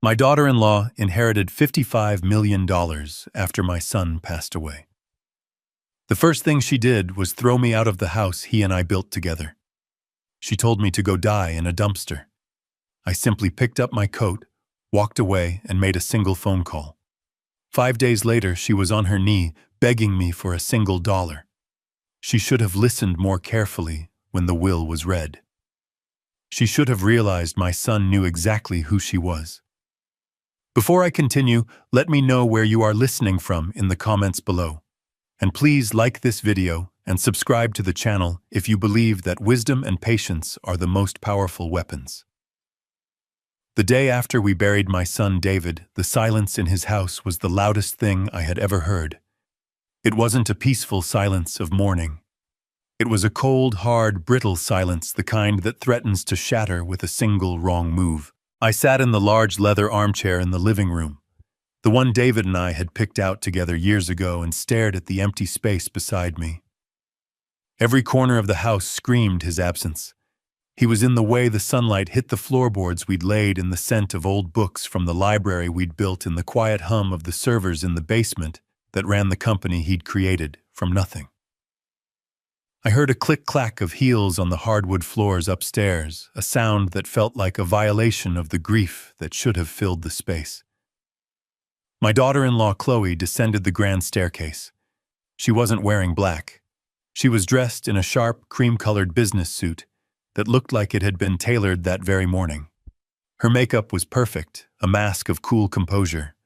My daughter-in-law inherited $55 million after my son passed away. The first thing she did was throw me out of the house he and I built together. She told me to go die in a dumpster. I simply picked up my coat, walked away, and made a single phone call. 5 days later, she was on her knee, begging me for a single dollar. She should have listened more carefully when the will was read. She should have realized my son knew exactly who she was. Before I continue, let me know where you are listening from in the comments below. And please like this video and subscribe to the channel if you believe that wisdom and patience are the most powerful weapons. The day after we buried my son David, the silence in his house was the loudest thing I had ever heard. It wasn't a peaceful silence of mourning. It was a cold, hard, brittle silence, the kind that threatens to shatter with a single wrong move. I sat in the large leather armchair in the living room, the one David and I had picked out together years ago, and stared at the empty space beside me. Every corner of the house screamed his absence. He was in the way the sunlight hit the floorboards we'd laid, in the scent of old books from the library we'd built, in the quiet hum of the servers in the basement that ran the company he'd created from nothing. I heard a click-clack of heels on the hardwood floors upstairs, a sound that felt like a violation of the grief that should have filled the space. My daughter-in-law Chloe descended the grand staircase. She wasn't wearing black. She was dressed in a sharp, cream-colored business suit that looked like it had been tailored that very morning. Her makeup was perfect, a mask of cool composure.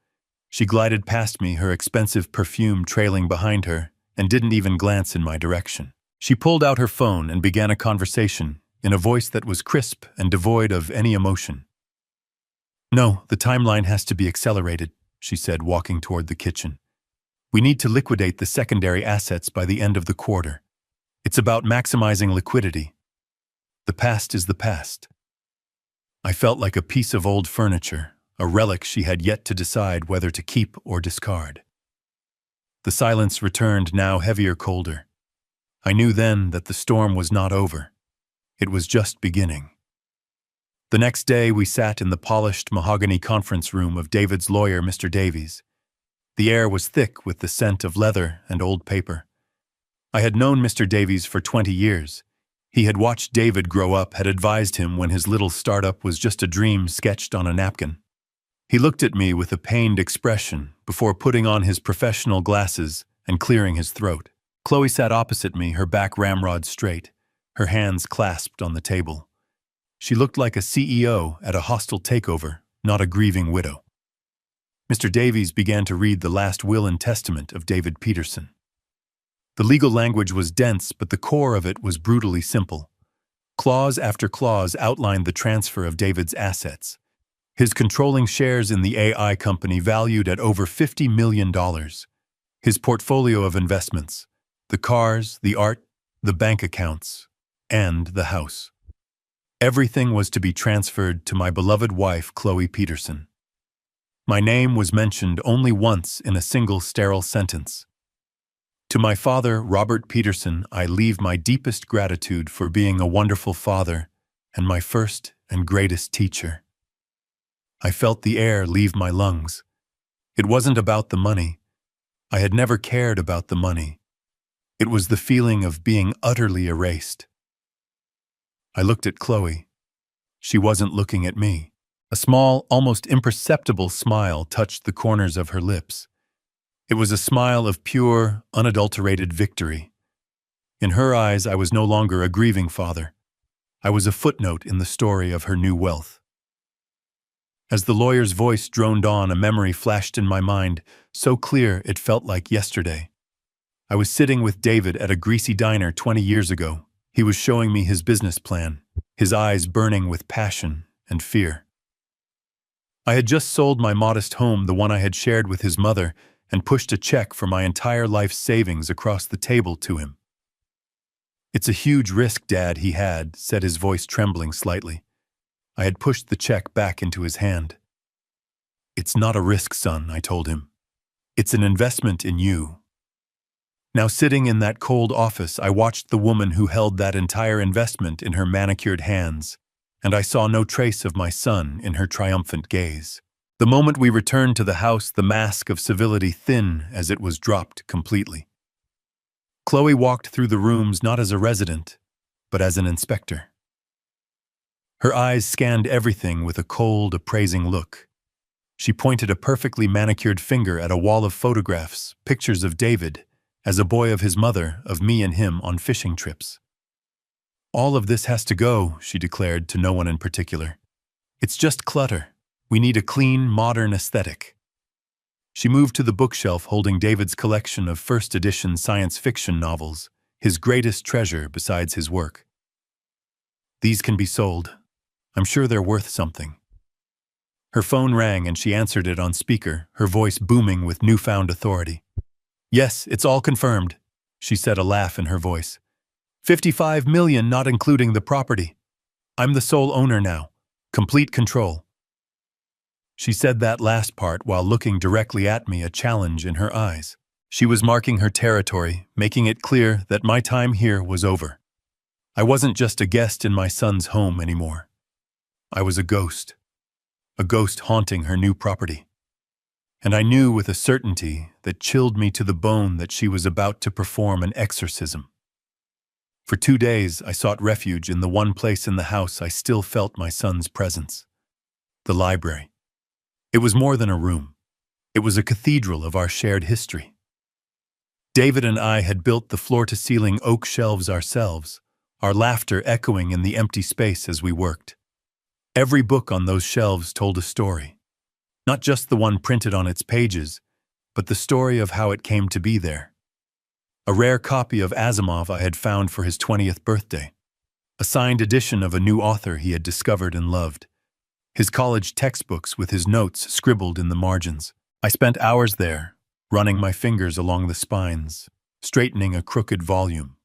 She glided past me, her expensive perfume trailing behind her, and didn't even glance in my direction. She pulled out her phone and began a conversation in a voice that was crisp and devoid of any emotion. "No, the timeline has to be accelerated," she said, walking toward the kitchen. "We need to liquidate the secondary assets by the end of the quarter. It's about maximizing liquidity. The past is the past." I felt like a piece of old furniture, a relic she had yet to decide whether to keep or discard. The silence returned, now heavier, colder. I knew then that the storm was not over. It was just beginning. The next day, we sat in the polished mahogany conference room of David's lawyer, Mr. Davies. The air was thick with the scent of leather and old paper. I had known Mr. Davies for 20 years. He had watched David grow up, had advised him when his little startup was just a dream sketched on a napkin. He looked at me with a pained expression before putting on his professional glasses and clearing his throat. Chloe sat opposite me, her back ramrod straight, her hands clasped on the table. She looked like a CEO at a hostile takeover, not a grieving widow. Mr. Davies began to read the last will and testament of David Peterson. The legal language was dense, but the core of it was brutally simple. Clause after clause outlined the transfer of David's assets. His controlling shares in the AI company valued at over $50 million. His portfolio of investments, the cars, the art, the bank accounts, and the house. Everything was to be transferred to my beloved wife, Chloe Peterson. My name was mentioned only once in a single sterile sentence. To my father, Robert Peterson, I leave my deepest gratitude for being a wonderful father and my first and greatest teacher. I felt the air leave my lungs. It wasn't about the money. I had never cared about the money. It was the feeling of being utterly erased. I looked at Chloe. She wasn't looking at me. A small, almost imperceptible smile touched the corners of her lips. It was a smile of pure, unadulterated victory. In her eyes, I was no longer a grieving father. I was a footnote in the story of her new wealth. As the lawyer's voice droned on, a memory flashed in my mind, so clear it felt like yesterday. I was sitting with David at a greasy diner 20 years ago. He was showing me his business plan, his eyes burning with passion and fear. I had just sold my modest home, the one I had shared with his mother, and pushed a check for my entire life's savings across the table to him. "It's a huge risk, Dad," he had, said, his voice trembling slightly. I had pushed the check back into his hand. "It's not a risk, son," I told him. "It's an investment in you." Now, sitting in that cold office, I watched the woman who held that entire investment in her manicured hands, and I saw no trace of my son in her triumphant gaze. The moment we returned to the house, the mask of civility thin as it was dropped completely. Chloe walked through the rooms not as a resident, but as an inspector. Her eyes scanned everything with a cold, appraising look. She pointed a perfectly manicured finger at a wall of photographs, pictures of David, as a boy of his mother, of me and him on fishing trips. All of this has to go, she declared to no one in particular. It's just clutter. We need a clean, modern aesthetic. She moved to the bookshelf holding David's collection of first edition science fiction novels, his greatest treasure besides his work. These can be sold. I'm sure they're worth something. Her phone rang and she answered it on speaker, her voice booming with newfound authority. Yes, it's all confirmed, she said, a laugh in her voice. 55 million, not including the property. I'm the sole owner now. Complete control. She said that last part while looking directly at me, a challenge in her eyes. She was marking her territory, making it clear that my time here was over. I wasn't just a guest in my son's home anymore. I was a ghost haunting her new property. And I knew with a certainty that chilled me to the bone that she was about to perform an exorcism. For 2 days, I sought refuge in the one place in the house I still felt my son's presence. The library. It was more than a room. It was a cathedral of our shared history. David and I had built the floor-to-ceiling oak shelves ourselves, our laughter echoing in the empty space as we worked. Every book on those shelves told a story. Not just the one printed on its pages, but the story of how it came to be there. A rare copy of Asimov I had found for his 20th birthday. A signed edition of a new author he had discovered and loved. His college textbooks with his notes scribbled in the margins. I spent hours there, running my fingers along the spines, straightening a crooked volume,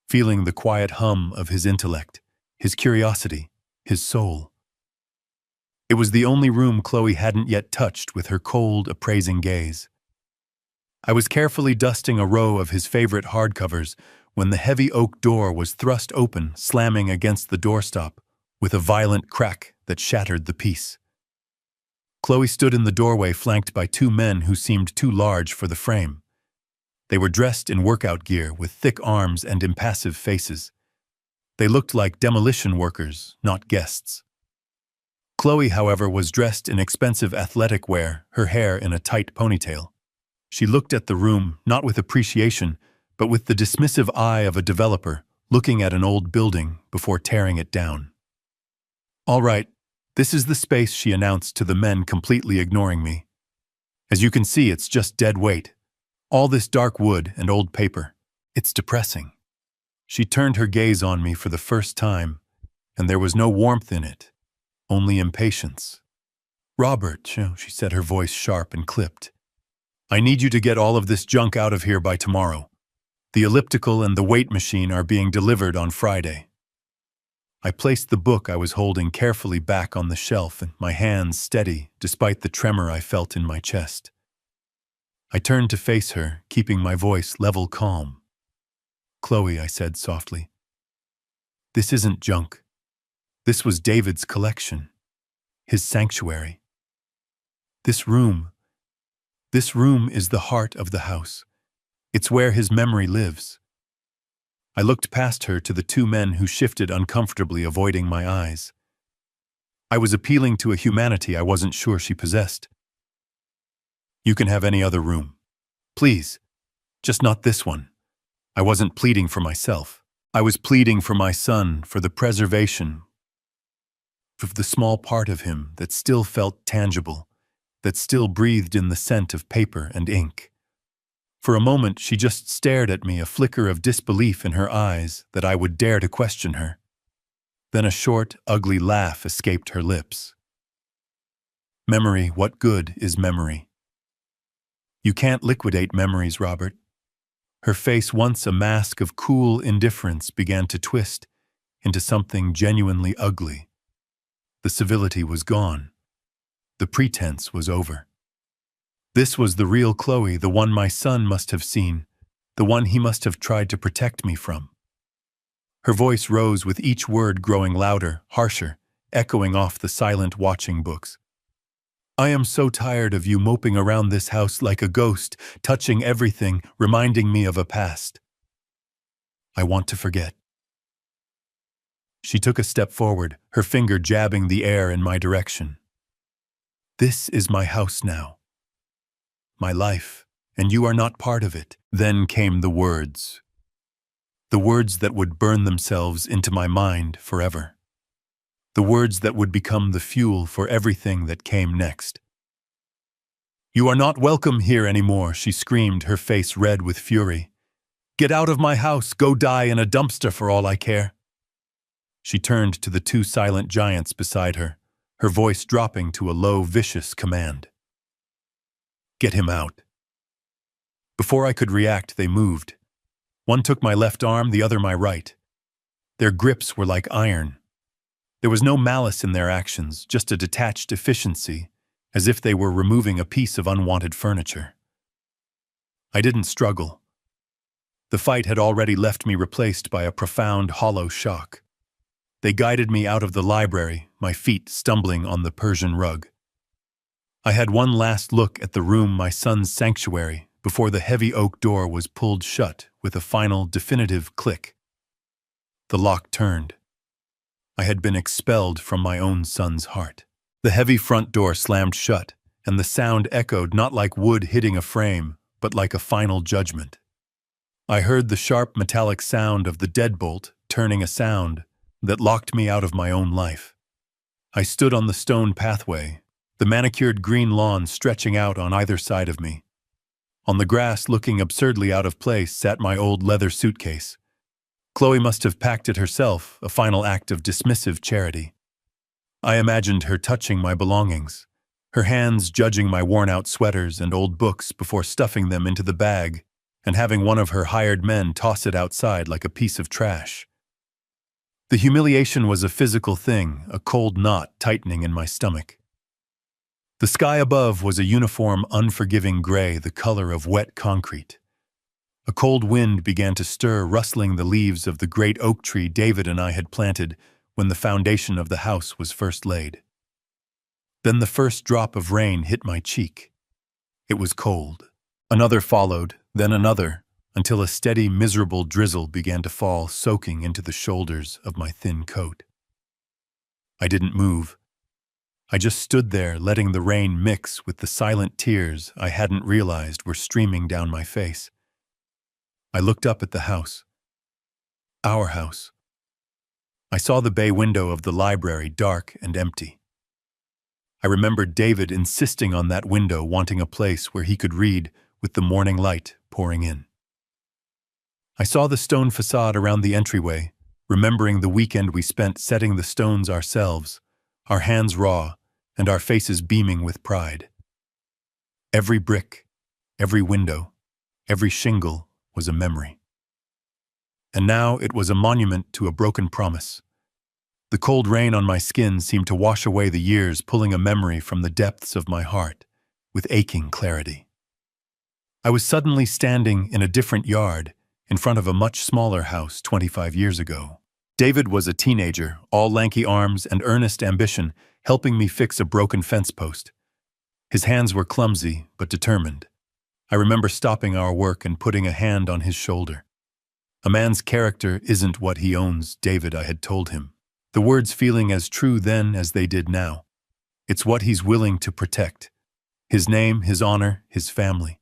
feeling the quiet hum of his intellect, his curiosity, his soul. It was the only room Chloe hadn't yet touched with her cold, appraising gaze. I was carefully dusting a row of his favorite hardcovers when the heavy oak door was thrust open, slamming against the doorstop, with a violent crack that shattered the peace. Chloe stood in the doorway flanked by 2 men who seemed too large for the frame. They were dressed in workout gear with thick arms and impassive faces. They looked like demolition workers, not guests. Chloe, however, was dressed in expensive athletic wear, her hair in a tight ponytail. She looked at the room, not with appreciation, but with the dismissive eye of a developer looking at an old building before tearing it down. All right, this is the space, she announced to the men, completely ignoring me. As you can see, it's just dead weight. All this dark wood and old paper. It's depressing. She turned her gaze on me for the first time, and there was no warmth in it, only impatience. Robert, she said, her voice sharp and clipped. I need you to get all of this junk out of here by tomorrow. The elliptical and the weight machine are being delivered on Friday. I placed the book I was holding carefully back on the shelf, and my hands steady despite the tremor I felt in my chest. I turned to face her, keeping my voice level calm. Chloe, I said softly, this isn't junk. This was David's collection, his sanctuary. This room is the heart of the house. It's where his memory lives. I looked past her to the 2 men who shifted uncomfortably, avoiding my eyes. I was appealing to a humanity I wasn't sure she possessed. You can have any other room. Please, just not this one. I wasn't pleading for myself. I was pleading for my son, for the preservation of the small part of him that still felt tangible, that still breathed in the scent of paper and ink. For a moment, she just stared at me, a flicker of disbelief in her eyes that I would dare to question her. Then a short, ugly laugh escaped her lips. Memory, what good is memory? You can't liquidate memories, Robert. Her face, once a mask of cool indifference, began to twist into something genuinely ugly. The civility was gone. The pretense was over. This was the real Chloe, the one my son must have seen, the one he must have tried to protect me from. Her voice rose with each word growing louder, harsher, echoing off the silent watching books. I am so tired of you moping around this house like a ghost, touching everything, reminding me of a past. I want to forget. She took a step forward, her finger jabbing the air in my direction. This is my house now. My life, and you are not part of it. Then came the words. The words that would burn themselves into my mind forever. The words that would become the fuel for everything that came next. You are not welcome here anymore, she screamed, her face red with fury. Get out of my house, go die in a dumpster for all I care. She turned to the two silent giants beside her, her voice dropping to a low, vicious command. Get him out. Before I could react, they moved. One took my left arm, the other my right. Their grips were like iron. There was no malice in their actions, just a detached efficiency, as if they were removing a piece of unwanted furniture. I didn't struggle. The fight had already left me replaced by a profound, hollow shock. They guided me out of the library, my feet stumbling on the Persian rug. I had one last look at the room, my son's sanctuary, before the heavy oak door was pulled shut with a final, definitive click. The lock turned. I had been expelled from my own son's heart. The heavy front door slammed shut, and the sound echoed not like wood hitting a frame, but like a final judgment. I heard the sharp metallic sound of the deadbolt turning a sound that locked me out of my own life. I stood on the stone pathway, the manicured green lawn stretching out on either side of me. On the grass, looking absurdly out of place, sat my old leather suitcase. Chloe must have packed it herself, a final act of dismissive charity. I imagined her touching my belongings, her hands judging my worn-out sweaters and old books before stuffing them into the bag and having one of her hired men toss it outside like a piece of trash. The humiliation was a physical thing, a cold knot tightening in my stomach. The sky above was a uniform, unforgiving gray, the color of wet concrete. A cold wind began to stir, rustling the leaves of the great oak tree David and I had planted when the foundation of the house was first laid. Then the first drop of rain hit my cheek. It was cold. Another followed, then another, until a steady, miserable drizzle began to fall, soaking into the shoulders of my thin coat. I didn't move. I just stood there, letting the rain mix with the silent tears I hadn't realized were streaming down my face. I looked up at the house. Our house. I saw the bay window of the library, dark and empty. I remembered David insisting on that window, wanting a place where he could read with the morning light pouring in. I saw the stone facade around the entryway, remembering the weekend we spent setting the stones ourselves, our hands raw and our faces beaming with pride. Every brick, every window, every shingle was a memory. And now it was a monument to a broken promise. The cold rain on my skin seemed to wash away the years, pulling a memory from the depths of my heart with aching clarity. I was suddenly standing in a different yard, in front of a much smaller house 25 years ago. David was a teenager, all lanky arms and earnest ambition, helping me fix a broken fence post. His hands were clumsy but determined. I remember stopping our work and putting a hand on his shoulder. A man's character isn't what he owns, David, I had told him. The words feeling as true then as they did now. It's what he's willing to protect. His name, his honor, his family.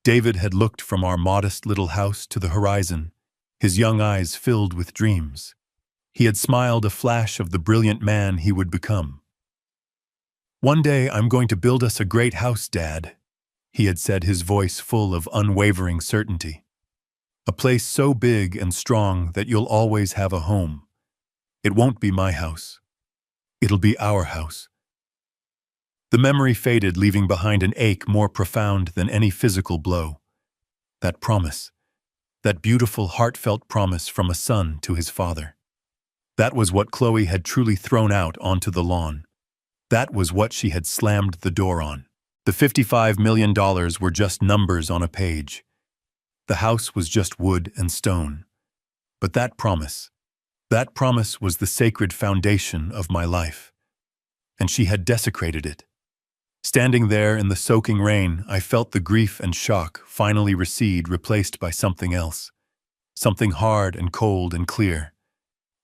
David had looked from our modest little house to the horizon, his young eyes filled with dreams. He had smiled, a flash of the brilliant man he would become. One day I'm going to build us a great house, Dad, he had said, his voice full of unwavering certainty. A place so big and strong that you'll always have a home. It won't be my house. It'll be our house. The memory faded, leaving behind an ache more profound than any physical blow. That promise. That beautiful, heartfelt promise from a son to his father. That was what Chloe had truly thrown out onto the lawn. That was what she had slammed the door on. The $55 million were just numbers on a page. The house was just wood and stone. But that promise was the sacred foundation of my life. And she had desecrated it. Standing there in the soaking rain, I felt the grief and shock finally recede, replaced by something else. Something hard and cold and clear.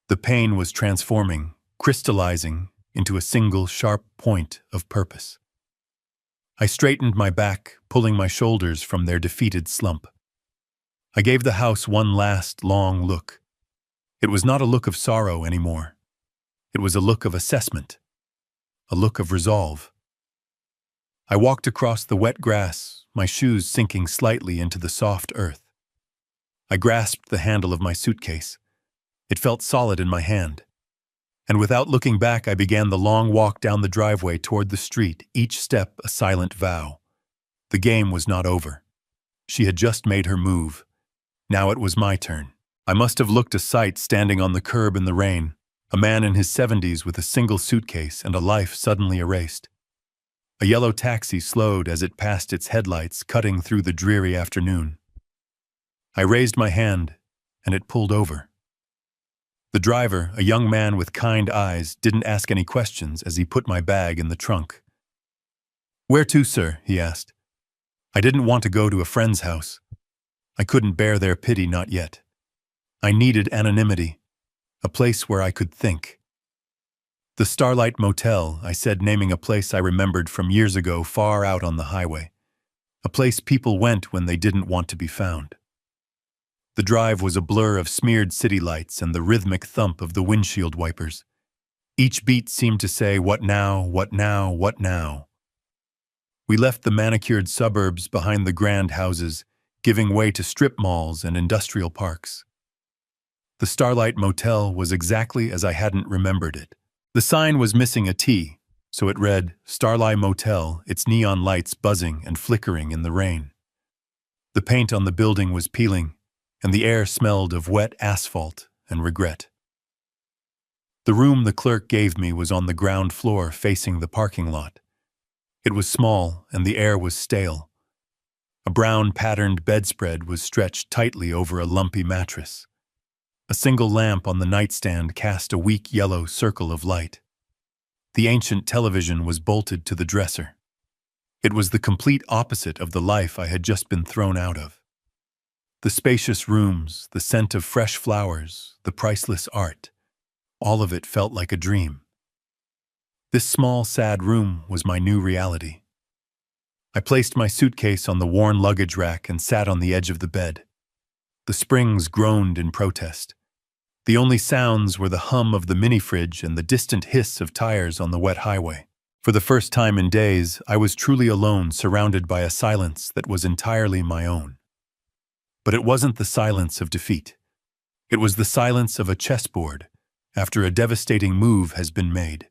The pain was transforming, crystallizing into a single sharp point of purpose. I straightened my back, pulling my shoulders from their defeated slump. I gave the house one last, long look. It was not a look of sorrow anymore. It was a look of assessment, a look of resolve. I walked across the wet grass, my shoes sinking slightly into the soft earth. I grasped the handle of my suitcase. It felt solid in my hand. And without looking back, I began the long walk down the driveway toward the street, each step a silent vow. The game was not over. She had just made her move. Now it was my turn. I must have looked a sight standing on the curb in the rain, a man in his 70s with a single suitcase and a life suddenly erased. A yellow taxi slowed as it passed its headlights, cutting through the dreary afternoon. I raised my hand, and it pulled over. The driver, a young man with kind eyes, didn't ask any questions as he put my bag in the trunk. "Where to, sir?" he asked. I didn't want to go to a friend's house. I couldn't bear their pity, not yet. I needed anonymity, a place where I could think. "The Starlight Motel," I said, naming a place I remembered from years ago far out on the highway. A place people went when they didn't want to be found. The drive was a blur of smeared city lights and the rhythmic thump of the windshield wipers. Each beat seemed to say, "What now, what now, what now?" We left the manicured suburbs behind the grand houses, giving way to strip malls and industrial parks. The Starlight Motel was exactly as I hadn't remembered it. The sign was missing a T, so it read, Starlight Motel, its neon lights buzzing and flickering in the rain. The paint on the building was peeling, and the air smelled of wet asphalt and regret. The room the clerk gave me was on the ground floor facing the parking lot. It was small, and the air was stale. A brown patterned bedspread was stretched tightly over a lumpy mattress. A single lamp on the nightstand cast a weak yellow circle of light. The ancient television was bolted to the dresser. It was the complete opposite of the life I had just been thrown out of. The spacious rooms, the scent of fresh flowers, the priceless art, all of it felt like a dream. This small, sad room was my new reality. I placed my suitcase on the worn luggage rack and sat on the edge of the bed. The springs groaned in protest. The only sounds were the hum of the mini-fridge and the distant hiss of tires on the wet highway. For the first time in days, I was truly alone, surrounded by a silence that was entirely my own. But it wasn't the silence of defeat. It was the silence of a chessboard after a devastating move has been made.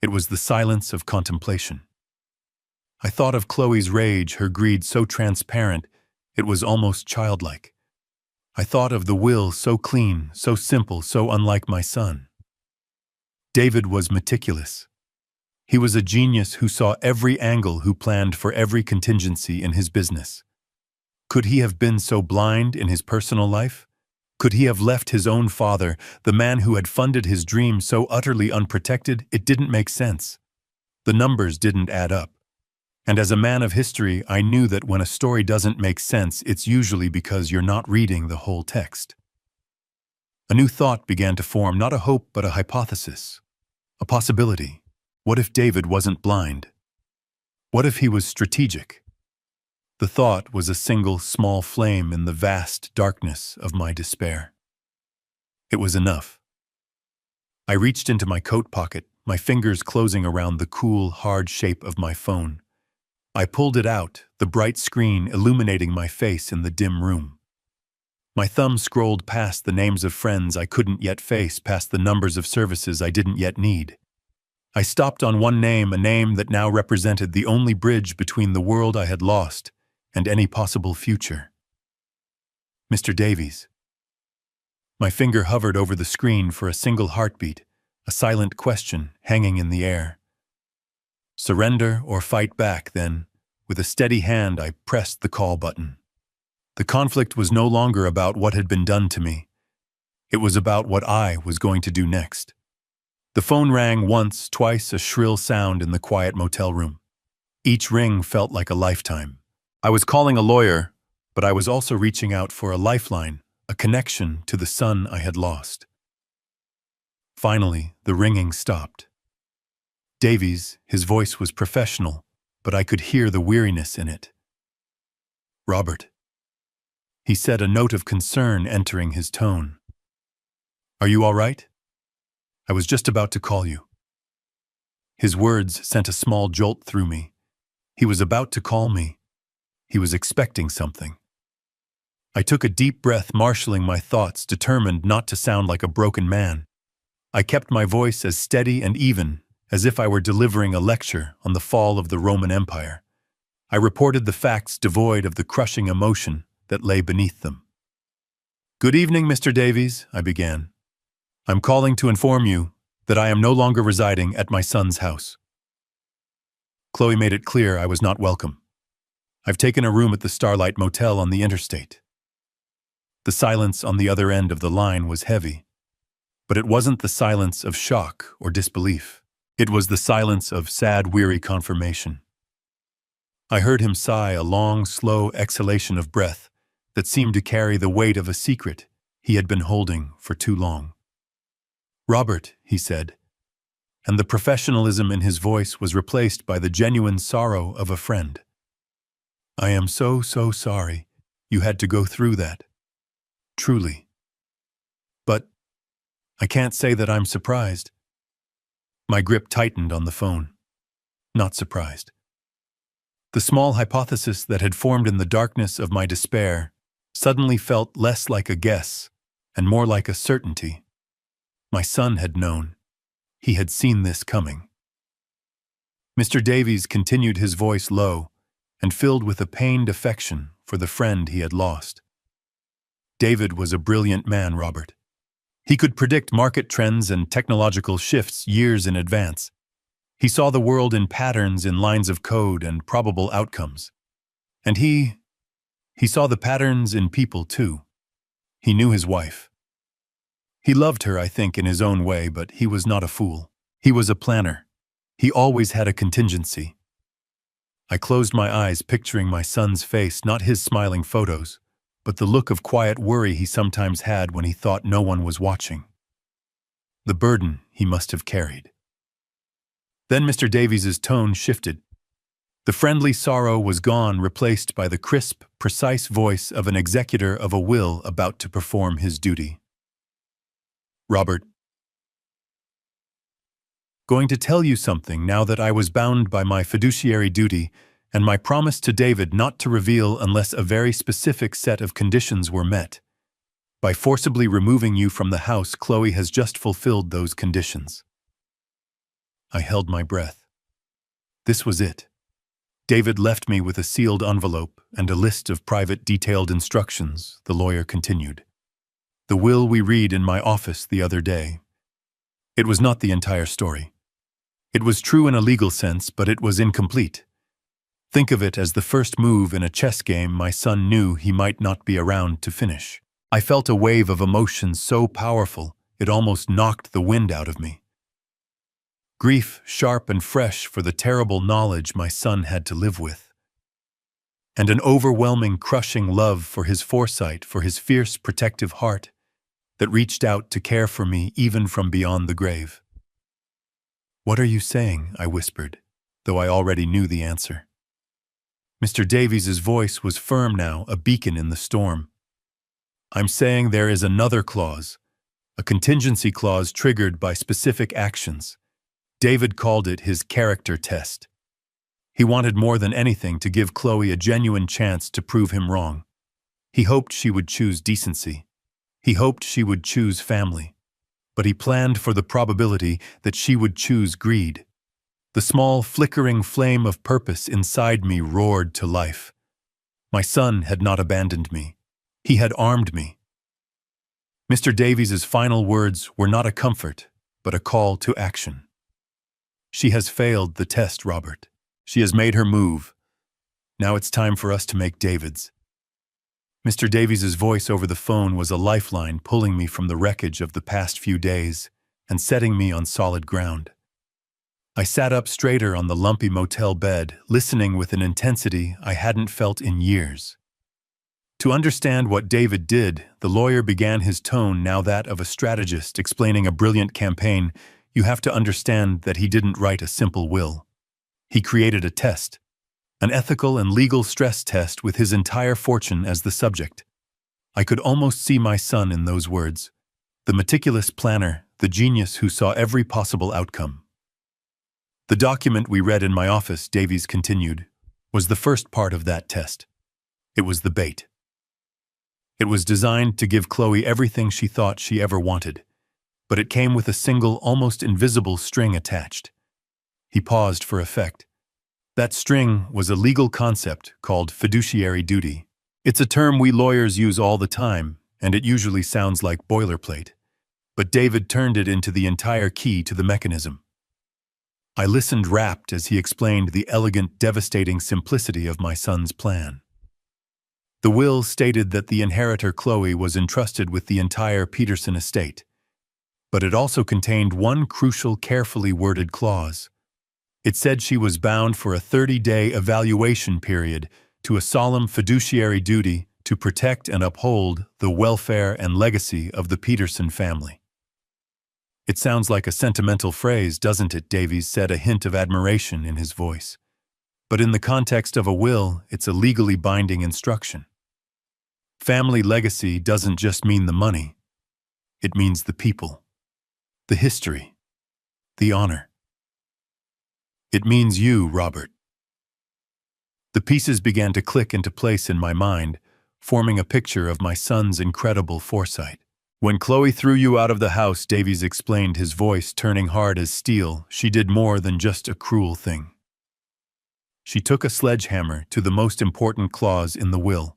It was the silence of contemplation. I thought of Chloe's rage, her greed so transparent, it was almost childlike. I thought of the will so clean, so simple, so unlike my son. David was meticulous. He was a genius who saw every angle, who planned for every contingency in his business. Could he have been so blind in his personal life? Could he have left his own father, the man who had funded his dream, so utterly unprotected? It didn't make sense. The numbers didn't add up. And as a man of history, I knew that when a story doesn't make sense, it's usually because you're not reading the whole text. A new thought began to form, not a hope but a hypothesis, a possibility. What if David wasn't blind? What if he was strategic? The thought was a single small flame in the vast darkness of my despair. It was enough. I reached into my coat pocket, my fingers closing around the cool, hard shape of my phone. I pulled it out, the bright screen illuminating my face in the dim room. My thumb scrolled past the names of friends I couldn't yet face, past the numbers of services I didn't yet need. I stopped on one name, a name that now represented the only bridge between the world I had lost and any possible future. Mr. Davies. My finger hovered over the screen for a single heartbeat, a silent question hanging in the air. Surrender or fight back, then, with a steady hand, I pressed the call button. The conflict was no longer about what had been done to me. It was about what I was going to do next. The phone rang once, twice, a shrill sound in the quiet motel room. Each ring felt like a lifetime. I was calling a lawyer, but I was also reaching out for a lifeline, a connection to the son I had lost. Finally, the ringing stopped. Davies, his voice was professional, but I could hear the weariness in it. "Robert," he said, a note of concern entering his tone. "Are you all right? I was just about to call you." His words sent a small jolt through me. He was about to call me. He was expecting something. I took a deep breath, marshaling my thoughts, determined not to sound like a broken man. I kept my voice as steady and even as if I were delivering a lecture on the fall of the Roman Empire. I reported the facts devoid of the crushing emotion that lay beneath them. "Good evening, Mr. Davies," I began. "I'm calling to inform you that I am no longer residing at my son's house." Chloe made it clear I was not welcome. "I've taken a room at the Starlight Motel on the interstate." The silence on the other end of the line was heavy, but it wasn't the silence of shock or disbelief. It was the silence of sad, weary confirmation. I heard him sigh, a long, slow exhalation of breath that seemed to carry the weight of a secret he had been holding for too long. "Robert," he said, and the professionalism in his voice was replaced by the genuine sorrow of a friend. "I am so sorry you had to go through that. Truly. But I can't say that I'm surprised." My grip tightened on the phone. Not surprised. The small hypothesis that had formed in the darkness of my despair suddenly felt less like a guess and more like a certainty. My son had known. He had seen this coming. Mr. Davies continued, his voice low and filled with a pained affection for the friend he had lost. "David was a brilliant man, Robert. He could predict market trends and technological shifts years in advance. He saw the world in patterns, in lines of code and probable outcomes. And he saw the patterns in people too. He knew his wife. He loved her, I think, in his own way, but he was not a fool. He was a planner. He always had a contingency." I closed my eyes, picturing my son's face, not his smiling photos, but the look of quiet worry he sometimes had when he thought no one was watching. The burden he must have carried. Then Mr. Davies's tone shifted. The friendly sorrow was gone, replaced by the crisp, precise voice of an executor of a will about to perform his duty. "Robert, going to tell you something now that I was bound by my fiduciary duty and my promise to David not to reveal unless a very specific set of conditions were met. By forcibly removing you from the house, Chloe has just fulfilled those conditions." I held my breath. This was it. David left me with a sealed envelope and a list of private detailed instructions, the lawyer continued. "The will we read in my office the other day. It was not the entire story. It was true in a legal sense, but it was incomplete. Think of it as the first move in a chess game my son knew he might not be around to finish." I felt a wave of emotion so powerful it almost knocked the wind out of me. Grief, sharp and fresh for the terrible knowledge my son had to live with. And an overwhelming, crushing love for his foresight, for his fierce, protective heart that reached out to care for me even from beyond the grave. "What are you saying?" I whispered, though I already knew the answer. Mr. Davies's voice was firm now, a beacon in the storm. "I'm saying there is another clause, a contingency clause triggered by specific actions. David called it his character test. He wanted more than anything to give Chloe a genuine chance to prove him wrong. He hoped she would choose decency. He hoped she would choose family. But he planned for the probability that she would choose greed. The small, flickering flame of purpose inside me roared to life. My son had not abandoned me. He had armed me. Mr. Davies's final words were not a comfort, but a call to action. "She has failed the test, Robert. She has made her move. Now it's time for us to make David's." Mr. Davies's voice over the phone was a lifeline, pulling me from the wreckage of the past few days and setting me on solid ground. I sat up straighter on the lumpy motel bed, listening with an intensity I hadn't felt in years. To understand what David did, the lawyer began his tone now that of a strategist explaining a brilliant campaign. You have to understand that he didn't write a simple will. He created a test, an ethical and legal stress test with his entire fortune as the subject. I could almost see my son in those words, the meticulous planner, the genius who saw every possible outcome. The document we read in my office, Davies continued, was the first part of that test. It was the bait. It was designed to give Chloe everything she thought she ever wanted, but it came with a single, almost invisible string attached. He paused for effect. That string was a legal concept called fiduciary duty. It's a term we lawyers use all the time, and it usually sounds like boilerplate. But David turned it into the entire key to the mechanism. I listened rapt as he explained the elegant, devastating simplicity of my son's plan. The will stated that the inheritor Chloe was entrusted with the entire Peterson estate, but it also contained one crucial, carefully worded clause. It said she was bound for a 30-day evaluation period to a solemn fiduciary duty to protect and uphold the welfare and legacy of the Peterson family. It sounds like a sentimental phrase, doesn't it? Davies said, a hint of admiration in his voice. But in the context of a will, it's a legally binding instruction. Family legacy doesn't just mean the money. It means the people, the history, the honor. It means you, Robert. The pieces began to click into place in my mind, forming a picture of my son's incredible foresight. When Chloe threw you out of the house, Davies explained, his voice turning hard as steel, she did more than just a cruel thing. She took a sledgehammer to the most important clause in the will.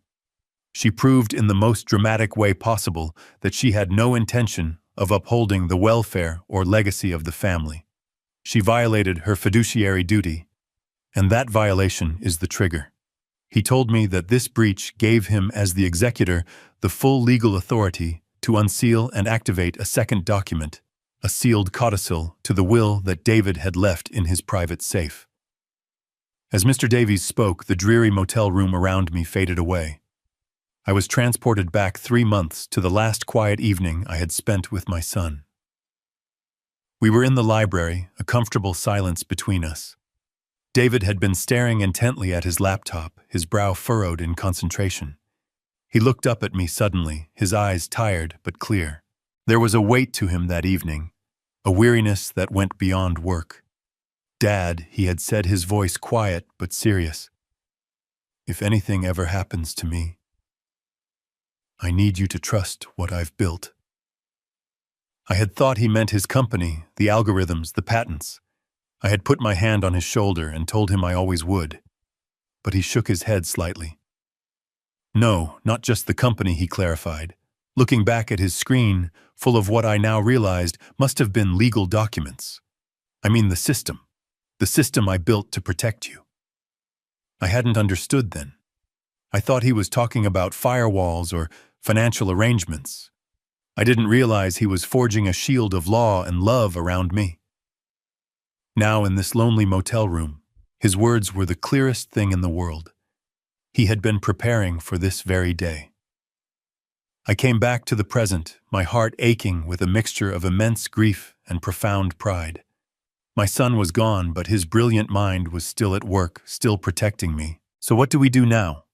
She proved in the most dramatic way possible that she had no intention of upholding the welfare or legacy of the family. She violated her fiduciary duty, and that violation is the trigger. He told me that this breach gave him, as the executor, the full legal authority to unseal and activate a second document, a sealed codicil to the will that David had left in his private safe. As Mr. Davies spoke, the dreary motel room around me faded away. I was transported back 3 months to the last quiet evening I had spent with my son. We were in the library, a comfortable silence between us. David had been staring intently at his laptop, his brow furrowed in concentration. He looked up at me suddenly, his eyes tired but clear. There was a weight to him that evening, a weariness that went beyond work. "Dad," he had said, his voice quiet but serious, "if anything ever happens to me, I need you to trust what I've built." I had thought he meant his company, the algorithms, the patents. I had put my hand on his shoulder and told him I always would. But he shook his head slightly. "No, not just the company," he clarified, looking back at his screen, full of what I now realized must have been legal documents. "I mean the system I built to protect you." I hadn't understood then. I thought he was talking about firewalls or financial arrangements. I didn't realize he was forging a shield of law and love around me. Now, in this lonely motel room, his words were the clearest thing in the world. He had been preparing for this very day. I came back to the present, my heart aching with a mixture of immense grief and profound pride. My son was gone, but his brilliant mind was still at work, still protecting me. "So what do we do now?"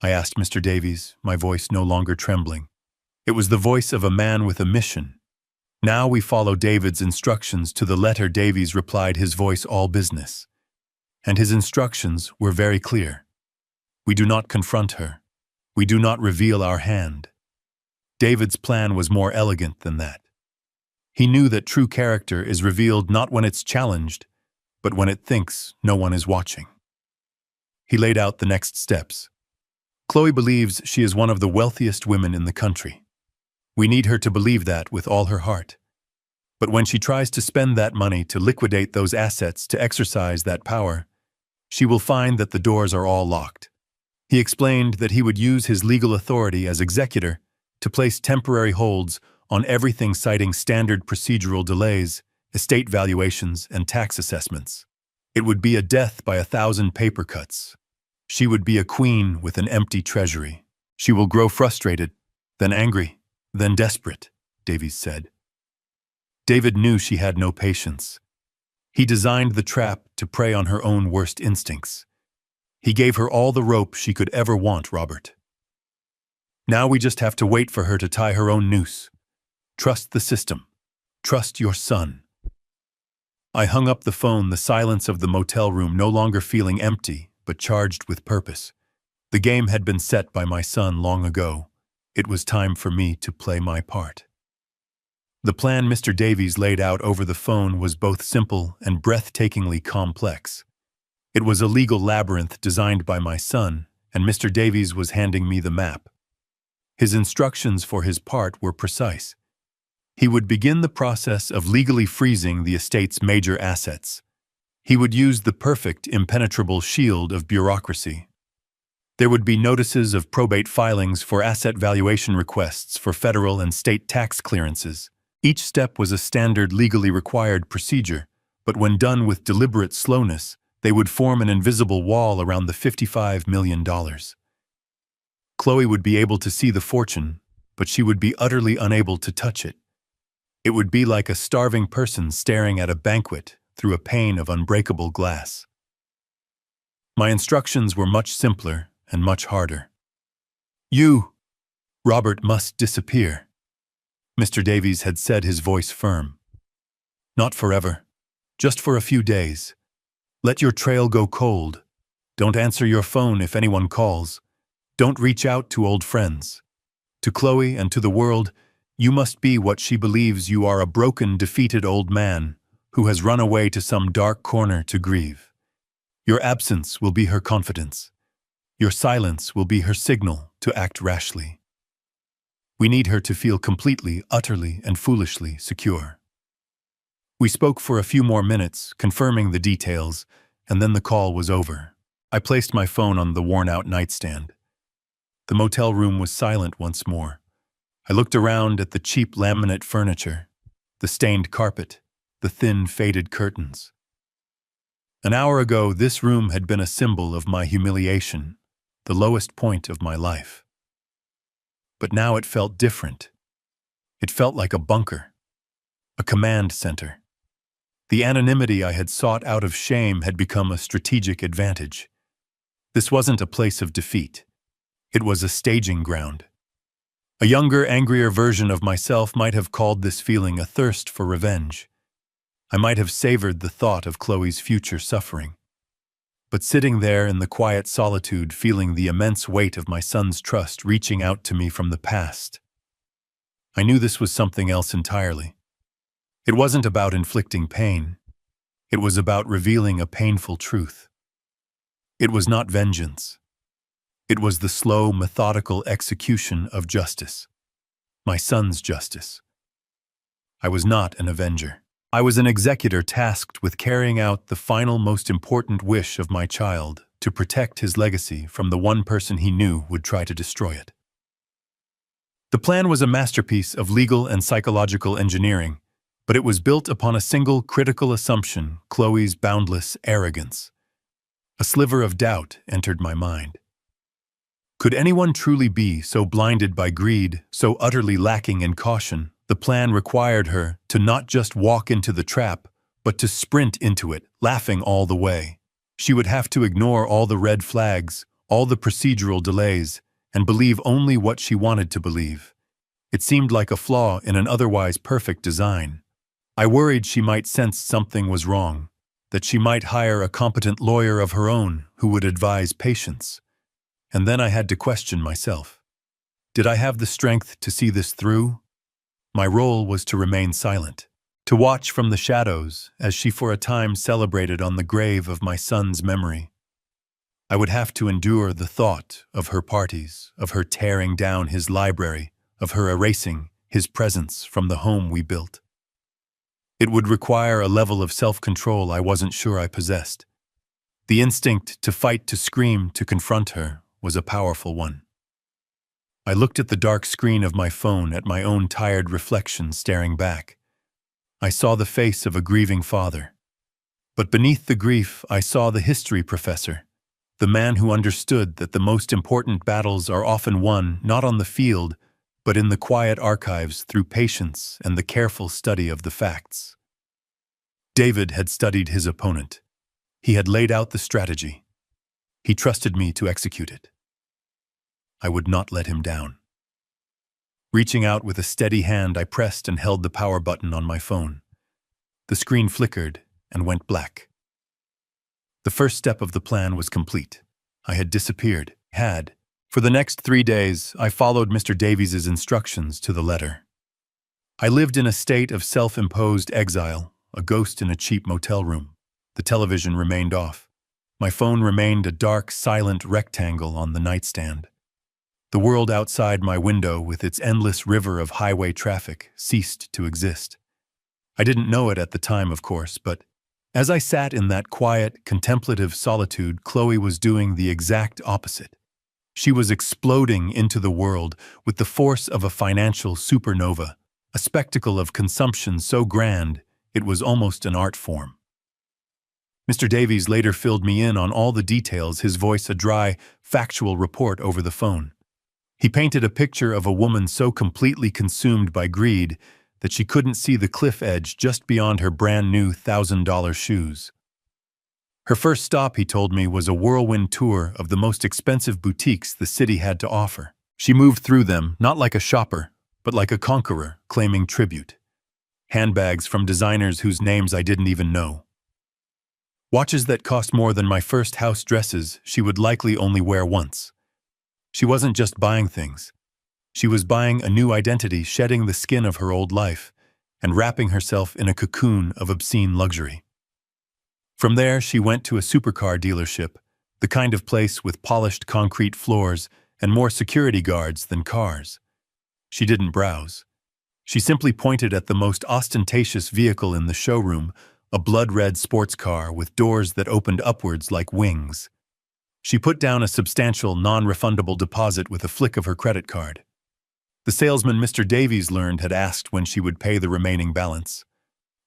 I asked Mr. Davies, my voice no longer trembling. It was the voice of a man with a mission. "Now we follow David's instructions to the letter," Davies replied, his voice all business. And his instructions were very clear. We do not confront her. We do not reveal our hand. David's plan was more elegant than that. He knew that true character is revealed not when it's challenged, but when it thinks no one is watching. He laid out the next steps. "Chloe believes she is one of the wealthiest women in the country. We need her to believe that with all her heart. But when she tries to spend that money to liquidate those assets to exercise that power, she will find that the doors are all locked." He explained that he would use his legal authority as executor to place temporary holds on everything, citing standard procedural delays, estate valuations, and tax assessments. It would be a death by 1,000 paper cuts. She would be a queen with an empty treasury. She will grow frustrated, then angry, then desperate, Davies said. David knew she had no patience. He designed the trap to prey on her own worst instincts. He gave her all the rope she could ever want, Robert. Now we just have to wait for her to tie her own noose. Trust the system. Trust your son. I hung up the phone, the silence of the motel room no longer feeling empty, but charged with purpose. The game had been set by my son long ago. It was time for me to play my part. The plan Mr. Davies laid out over the phone was both simple and breathtakingly complex. It was a legal labyrinth designed by my son, and Mr. Davies was handing me the map. His instructions for his part were precise. He would begin the process of legally freezing the estate's major assets. He would use the perfect, impenetrable shield of bureaucracy. There would be notices of probate filings for asset valuation requests for federal and state tax clearances. Each step was a standard legally required procedure, but when done with deliberate slowness, they would form an invisible wall around the $55 million. Chloe would be able to see the fortune, but she would be utterly unable to touch it. It would be like a starving person staring at a banquet through a pane of unbreakable glass. My instructions were much simpler and much harder. You, Robert, must disappear. Mr. Davies had said, his voice firm. Not forever, just for a few days. Let your trail go cold. Don't answer your phone if anyone calls. Don't reach out to old friends. To Chloe and to the world, you must be what she believes you are, a broken, defeated old man who has run away to some dark corner to grieve. Your absence will be her confidence. Your silence will be her signal to act rashly. We need her to feel completely, utterly, and foolishly secure. We spoke for a few more minutes, confirming the details, and then the call was over. I placed my phone on the worn-out nightstand. The motel room was silent once more. I looked around at the cheap laminate furniture, the stained carpet, the thin, faded curtains. An hour ago, this room had been a symbol of my humiliation, the lowest point of my life. But now it felt different. It felt like a bunker, a command center. The anonymity I had sought out of shame had become a strategic advantage. This wasn't a place of defeat. It was a staging ground. A younger, angrier version of myself might have called this feeling a thirst for revenge. I might have savored the thought of Chloe's future suffering. But sitting there in the quiet solitude, feeling the immense weight of my son's trust reaching out to me from the past, I knew this was something else entirely. It wasn't about inflicting pain. It was about revealing a painful truth. It was not vengeance. It was the slow, methodical execution of justice. My son's justice. I was not an avenger. I was an executor tasked with carrying out the final, most important wish of my child, to protect his legacy from the one person he knew would try to destroy it. The plan was a masterpiece of legal and psychological engineering, but it was built upon a single critical assumption: Chloe's boundless arrogance. A sliver of doubt entered my mind. Could anyone truly be so blinded by greed, so utterly lacking in caution? The plan required her to not just walk into the trap, but to sprint into it, laughing all the way. She would have to ignore all the red flags, all the procedural delays, and believe only what she wanted to believe. It seemed like a flaw in an otherwise perfect design. I worried she might sense something was wrong, that she might hire a competent lawyer of her own who would advise patience. And then I had to question myself. Did I have the strength to see this through? My role was to remain silent, to watch from the shadows as she for a time celebrated on the grave of my son's memory. I would have to endure the thought of her parties, of her tearing down his library, of her erasing his presence from the home we built. It would require a level of self-control I wasn't sure I possessed. The instinct to fight, to scream, to confront her was a powerful one. I looked at the dark screen of my phone, at my own tired reflection staring back. I saw the face of a grieving father. But beneath the grief, I saw the history professor, the man who understood that the most important battles are often won not on the field, but in the quiet archives through patience and the careful study of the facts. David had studied his opponent. He had laid out the strategy. He trusted me to execute it. I would not let him down. Reaching out with a steady hand, I pressed and held the power button on my phone. The screen flickered and went black. The first step of the plan was complete. I had disappeared. For the next 3 days, I followed Mr. Davies's instructions to the letter. I lived in a state of self-imposed exile, a ghost in a cheap motel room. The television remained off. My phone remained a dark, silent rectangle on the nightstand. The world outside my window, with its endless river of highway traffic, ceased to exist. I didn't know it at the time, of course, but as I sat in that quiet, contemplative solitude, Chloe was doing the exact opposite. She was exploding into the world with the force of a financial supernova, a spectacle of consumption so grand it was almost an art form. Mr. Davies later filled me in on all the details, his voice a dry, factual report over the phone. He painted a picture of a woman so completely consumed by greed that she couldn't see the cliff edge just beyond her brand-new $1,000 shoes. Her first stop, he told me, was a whirlwind tour of the most expensive boutiques the city had to offer. She moved through them, not like a shopper, but like a conqueror, claiming tribute. Handbags from designers whose names I didn't even know. Watches that cost more than my first house dresses she would likely only wear once. She wasn't just buying things. She was buying a new identity, shedding the skin of her old life, and wrapping herself in a cocoon of obscene luxury. From there, she went to a supercar dealership, the kind of place with polished concrete floors and more security guards than cars. She didn't browse. She simply pointed at the most ostentatious vehicle in the showroom, a blood-red sports car with doors that opened upwards like wings. She put down a substantial, non-refundable deposit with a flick of her credit card. The salesman Mr. Davies learned had asked when she would pay the remaining balance.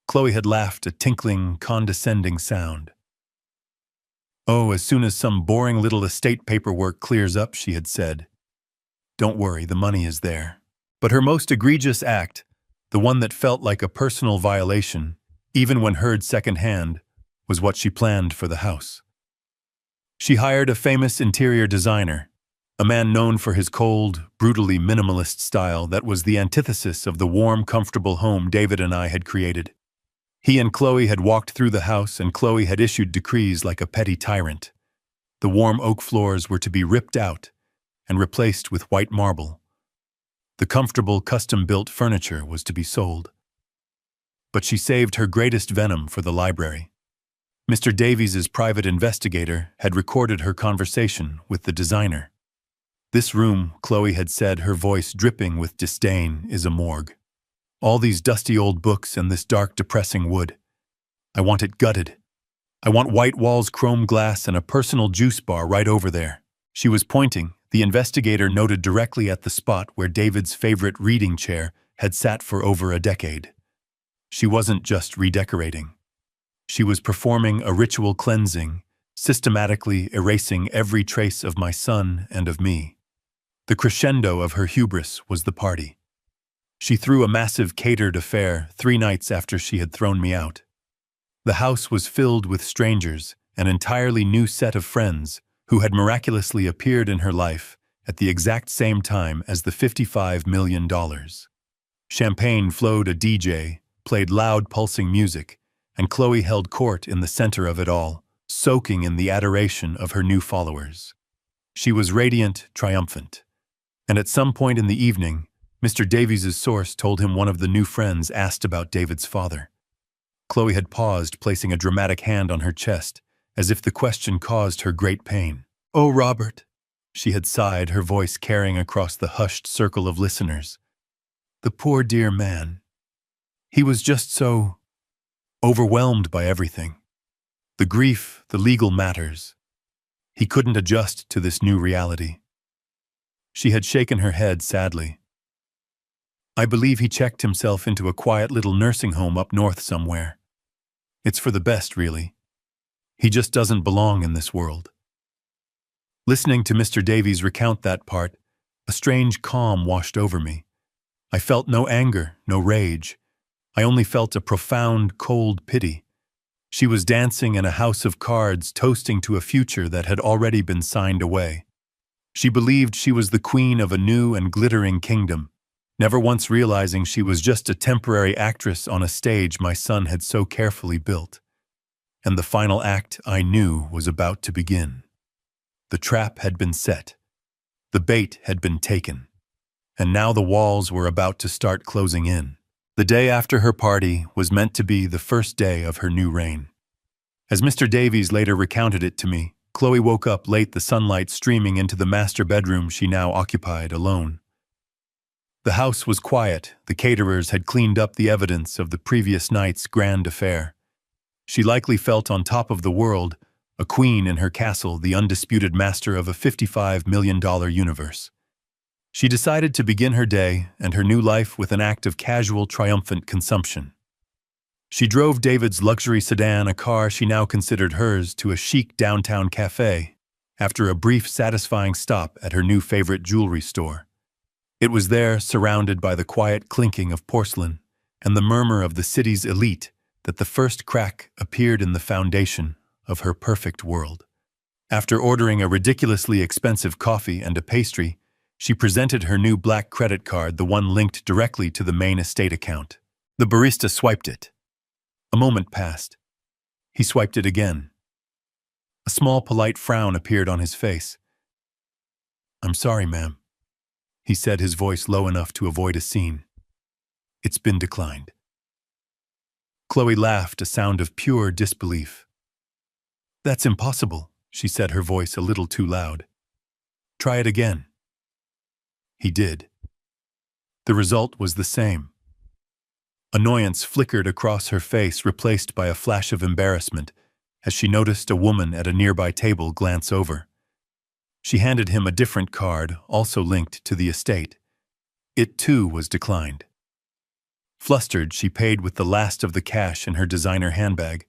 Chloe had laughed a tinkling, condescending sound. "Oh, as soon as some boring little estate paperwork clears up," she had said. "Don't worry, the money is there." But her most egregious act, the one that felt like a personal violation, even when heard secondhand, was what she planned for the house. She hired a famous interior designer, a man known for his cold, brutally minimalist style that was the antithesis of the warm, comfortable home David and I had created. He and Chloe had walked through the house, and Chloe had issued decrees like a petty tyrant. The warm oak floors were to be ripped out and replaced with white marble. The comfortable, custom-built furniture was to be sold. But she saved her greatest venom for the library. Mr. Davies's private investigator had recorded her conversation with the designer. "This room," Chloe had said, her voice dripping with disdain, "is a morgue. All these dusty old books and this dark, depressing wood. I want it gutted. I want white walls, chrome glass, and a personal juice bar right over there." She was pointing. The investigator noted directly at the spot where David's favorite reading chair had sat for over a decade. She wasn't just redecorating. She was performing a ritual cleansing, systematically erasing every trace of my son and of me. The crescendo of her hubris was the party. She threw a massive catered affair 3 nights after she had thrown me out. The house was filled with strangers, an entirely new set of friends who had miraculously appeared in her life at the exact same time as the $55 million. Champagne flowed, a DJ played loud, pulsing music, and Chloe held court in the center of it all, soaking in the adoration of her new followers. She was radiant, triumphant. And at some point in the evening, Mr. Davies's source told him one of the new friends asked about David's father. Chloe had paused, placing a dramatic hand on her chest, as if the question caused her great pain. "Oh, Robert," she had sighed, her voice carrying across the hushed circle of listeners. "The poor dear man. He was just so overwhelmed by everything. The grief, the legal matters. He couldn't adjust to this new reality." She had shaken her head sadly. I believe he checked himself into a quiet little nursing home up north somewhere. It's for the best, really. He just doesn't belong in this world. Listening to Mr. Davies recount that part, a strange calm washed over me. I felt no anger, no rage. I only felt a profound, cold pity. She was dancing in a house of cards, toasting to a future that had already been signed away. She believed she was the queen of a new and glittering kingdom, never once realizing she was just a temporary actress on a stage my son had so carefully built. And the final act, I knew, was about to begin. The trap had been set. The bait had been taken. And now the walls were about to start closing in. The day after her party was meant to be the first day of her new reign. As Mr. Davies later recounted it to me, Chloe woke up late, the sunlight streaming into the master bedroom she now occupied alone. The house was quiet. The caterers had cleaned up the evidence of the previous night's grand affair. She likely felt on top of the world, a queen in her castle, the undisputed master of a $55 million universe. She decided to begin her day and her new life with an act of casual, triumphant consumption. She drove David's luxury sedan, a car she now considered hers, to a chic downtown cafe, after a brief, satisfying stop at her new favorite jewelry store. It was there, surrounded by the quiet clinking of porcelain and the murmur of the city's elite, that the first crack appeared in the foundation of her perfect world. After ordering a ridiculously expensive coffee and a pastry, she presented her new black credit card, the one linked directly to the main estate account. The barista swiped it. A moment passed. He swiped it again. A small, polite frown appeared on his face. "I'm sorry, ma'am," he said, his voice low enough to avoid a scene. "It's been declined." Chloe laughed, a sound of pure disbelief. "That's impossible," she said, her voice a little too loud. "Try it again." He did. The result was the same. Annoyance flickered across her face, replaced by a flash of embarrassment, as she noticed a woman at a nearby table glance over. She handed him a different card, also linked to the estate. It, too, was declined. Flustered, she paid with the last of the cash in her designer handbag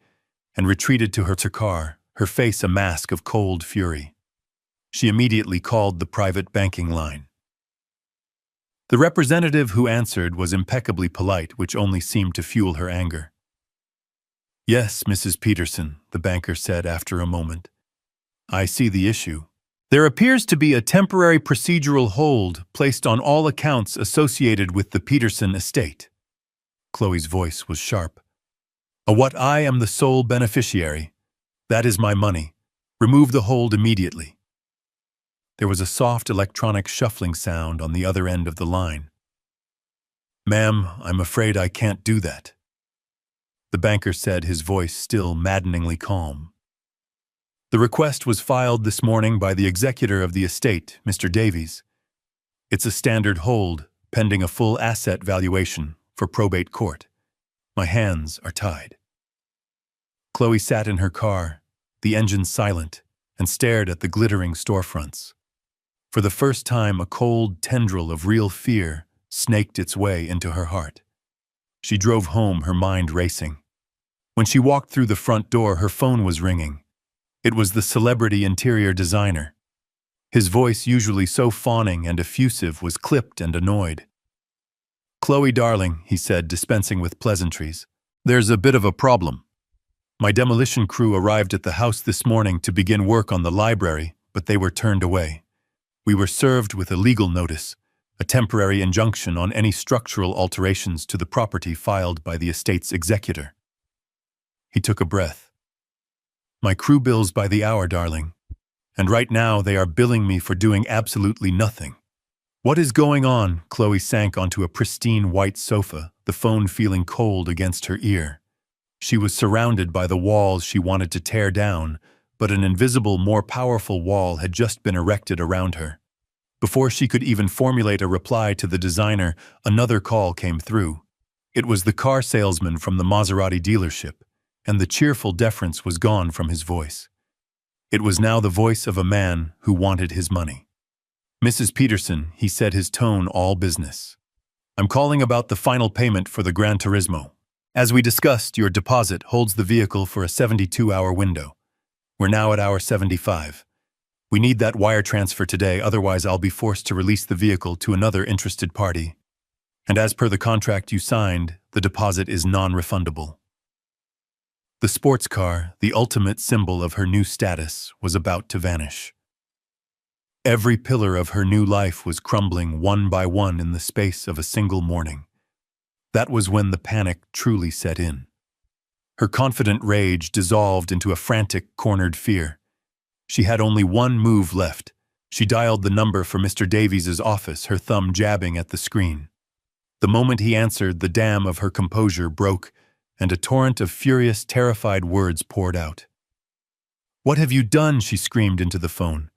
and retreated to her car, her face a mask of cold fury. She immediately called the private banking line. The representative who answered was impeccably polite, which only seemed to fuel her anger. "Yes, Mrs. Peterson," the banker said after a moment. "I see the issue. There appears to be a temporary procedural hold placed on all accounts associated with the Peterson estate." Chloe's voice was sharp. "What I am the sole beneficiary. That is my money. Remove the hold immediately." There was a soft electronic shuffling sound on the other end of the line. "Ma'am, I'm afraid I can't do that," the banker said, his voice still maddeningly calm. "The request was filed this morning by the executor of the estate, Mr. Davies. It's a standard hold, pending a full asset valuation for probate court. My hands are tied." Chloe sat in her car, the engine silent, and stared at the glittering storefronts. For the first time, a cold tendril of real fear snaked its way into her heart. She drove home, her mind racing. When she walked through the front door, her phone was ringing. It was the celebrity interior designer. His voice, usually so fawning and effusive, was clipped and annoyed. "Chloe, darling," he said, dispensing with pleasantries, "there's a bit of a problem. My demolition crew arrived at the house this morning to begin work on the library, but they were turned away. We were served with a legal notice, a temporary injunction on any structural alterations to the property filed by the estate's executor." He took a breath. "My crew bills by the hour, darling, and right now they are billing me for doing absolutely nothing." "What is going on?" Chloe sank onto a pristine white sofa, the phone feeling cold against her ear. She was surrounded by the walls she wanted to tear down, but an invisible, more powerful wall had just been erected around her. Before she could even formulate a reply to the designer, another call came through. It was the car salesman from the Maserati dealership, and the cheerful deference was gone from his voice. It was now the voice of a man who wanted his money. "Mrs. Peterson," he said, his tone all business. I'm calling about the final payment for the Gran Turismo. As we discussed, your deposit holds the vehicle for a 72-hour window. We're now at hour 75. We need that wire transfer today, otherwise I'll be forced to release the vehicle to another interested party. And as per the contract you signed, the deposit is non-refundable. The sports car, the ultimate symbol of her new status, was about to vanish. Every pillar of her new life was crumbling one by one in the space of a single morning. That was when the panic truly set in. Her confident rage dissolved into a frantic, cornered fear. She had only one move left. She dialed the number for Mr. Davies's office, her thumb jabbing at the screen. The moment he answered, the dam of her composure broke, and a torrent of furious, terrified words poured out. "What have you done?" she screamed into the phone.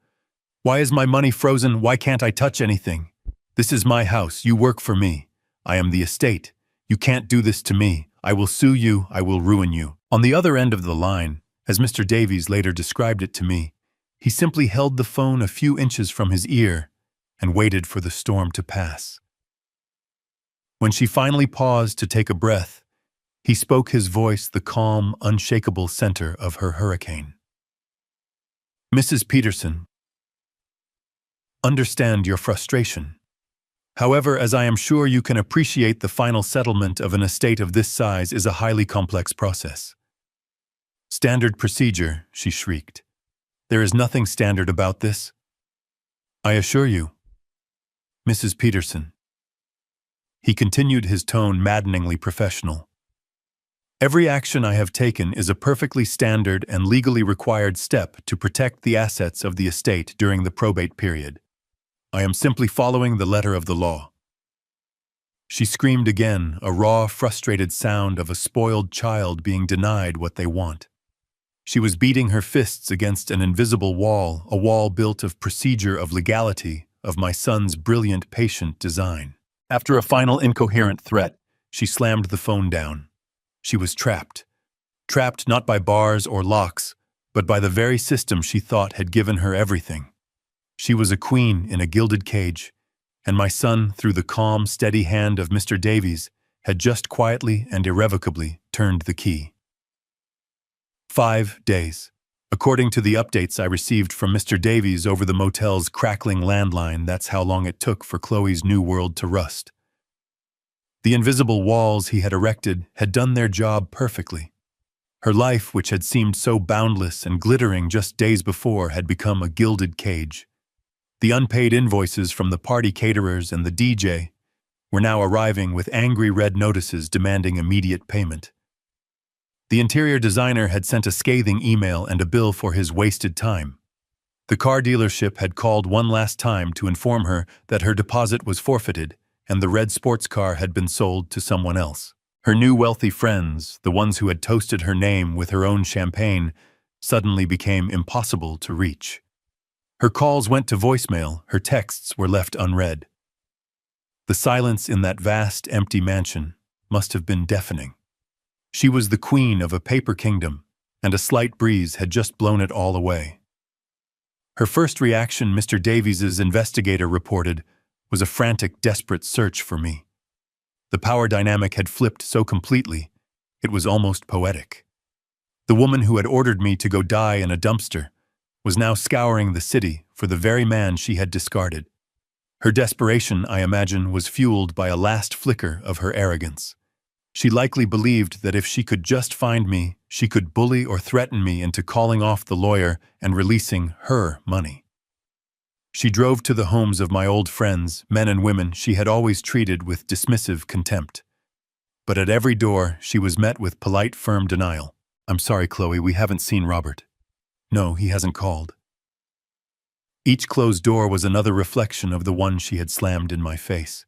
"Why is my money frozen? Why can't I touch anything? This is my house. You work for me. I am the estate. You can't do this to me. I will sue you. I will ruin you." On the other end of the line, as Mr. Davies later described it to me, he simply held the phone a few inches from his ear and waited for the storm to pass. When she finally paused to take a breath, he spoke, his voice the calm, unshakable center of her hurricane. "Mrs. Peterson, understand your frustration. However, as I am sure you can appreciate, the final settlement of an estate of this size is a highly complex process." "Standard procedure," she shrieked. "There is nothing standard about this. I assure you." "Mrs. Peterson." He continued, his tone maddeningly professional. "Every action I have taken is a perfectly standard and legally required step to protect the assets of the estate during the probate period. I am simply following the letter of the law." She screamed again, a raw, frustrated sound of a spoiled child being denied what they want. She was beating her fists against an invisible wall, a wall built of procedure, of legality, of my son's brilliant, patient design. After a final incoherent threat, she slammed the phone down. She was trapped. Trapped not by bars or locks, but by the very system she thought had given her everything. She was a queen in a gilded cage, and my son, through the calm, steady hand of Mr. Davies, had just quietly and irrevocably turned the key. 5 days. According to the updates I received from Mr. Davies over the motel's crackling landline, that's how long it took for Chloe's new world to rust. The invisible walls he had erected had done their job perfectly. Her life, which had seemed so boundless and glittering just days before, had become a gilded cage. The unpaid invoices from the party caterers and the DJ were now arriving with angry red notices demanding immediate payment. The interior designer had sent a scathing email and a bill for his wasted time. The car dealership had called one last time to inform her that her deposit was forfeited and the red sports car had been sold to someone else. Her new wealthy friends, the ones who had toasted her name with her own champagne, suddenly became impossible to reach. Her calls went to voicemail, her texts were left unread. The silence in that vast, empty mansion must have been deafening. She was the queen of a paper kingdom, and a slight breeze had just blown it all away. Her first reaction, Mr. Davies's investigator reported, was a frantic, desperate search for me. The power dynamic had flipped so completely, it was almost poetic. The woman who had ordered me to go die in a dumpster was now scouring the city for the very man she had discarded. Her desperation, I imagine, was fueled by a last flicker of her arrogance. She likely believed that if she could just find me, she could bully or threaten me into calling off the lawyer and releasing her money. She drove to the homes of my old friends, men and women she had always treated with dismissive contempt. But at every door, she was met with polite, firm denial. "I'm sorry, Chloe, we haven't seen Robert." "No, he hasn't called." Each closed door was another reflection of the one she had slammed in my face.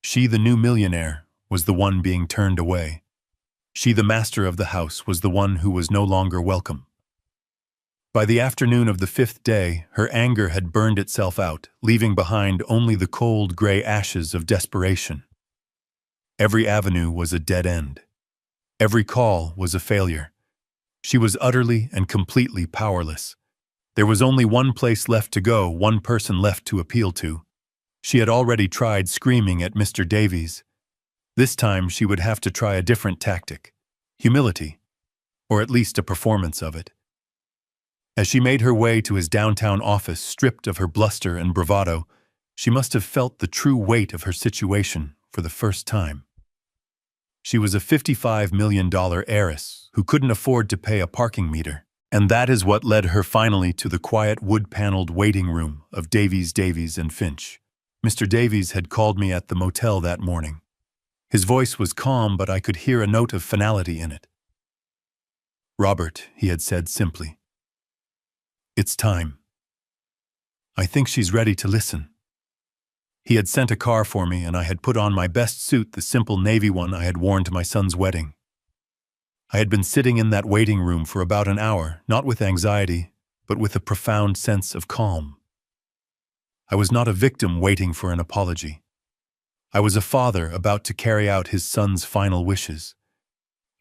She, the new millionaire, was the one being turned away. She, the master of the house, was the one who was no longer welcome. By the afternoon of the 5th day, her anger had burned itself out, leaving behind only the cold, gray ashes of desperation. Every avenue was a dead end. Every call was a failure. She was utterly and completely powerless. There was only one place left to go, one person left to appeal to. She had already tried screaming at Mr. Davies. This time she would have to try a different tactic. Humility, or at least a performance of it. As she made her way to his downtown office stripped of her bluster and bravado, she must have felt the true weight of her situation for the first time. She was a $55 million heiress who couldn't afford to pay a parking meter, and that is what led her finally to the quiet wood-paneled waiting room of Davies, and Finch. Mr. Davies had called me at the motel that morning. His voice was calm, but I could hear a note of finality in it. "Robert," he had said simply, "it's time. I think she's ready to listen." He had sent a car for me, and I had put on my best suit, the simple navy one I had worn to my son's wedding. I had been sitting in that waiting room for about an hour, not with anxiety, but with a profound sense of calm. I was not a victim waiting for an apology. I was a father about to carry out his son's final wishes.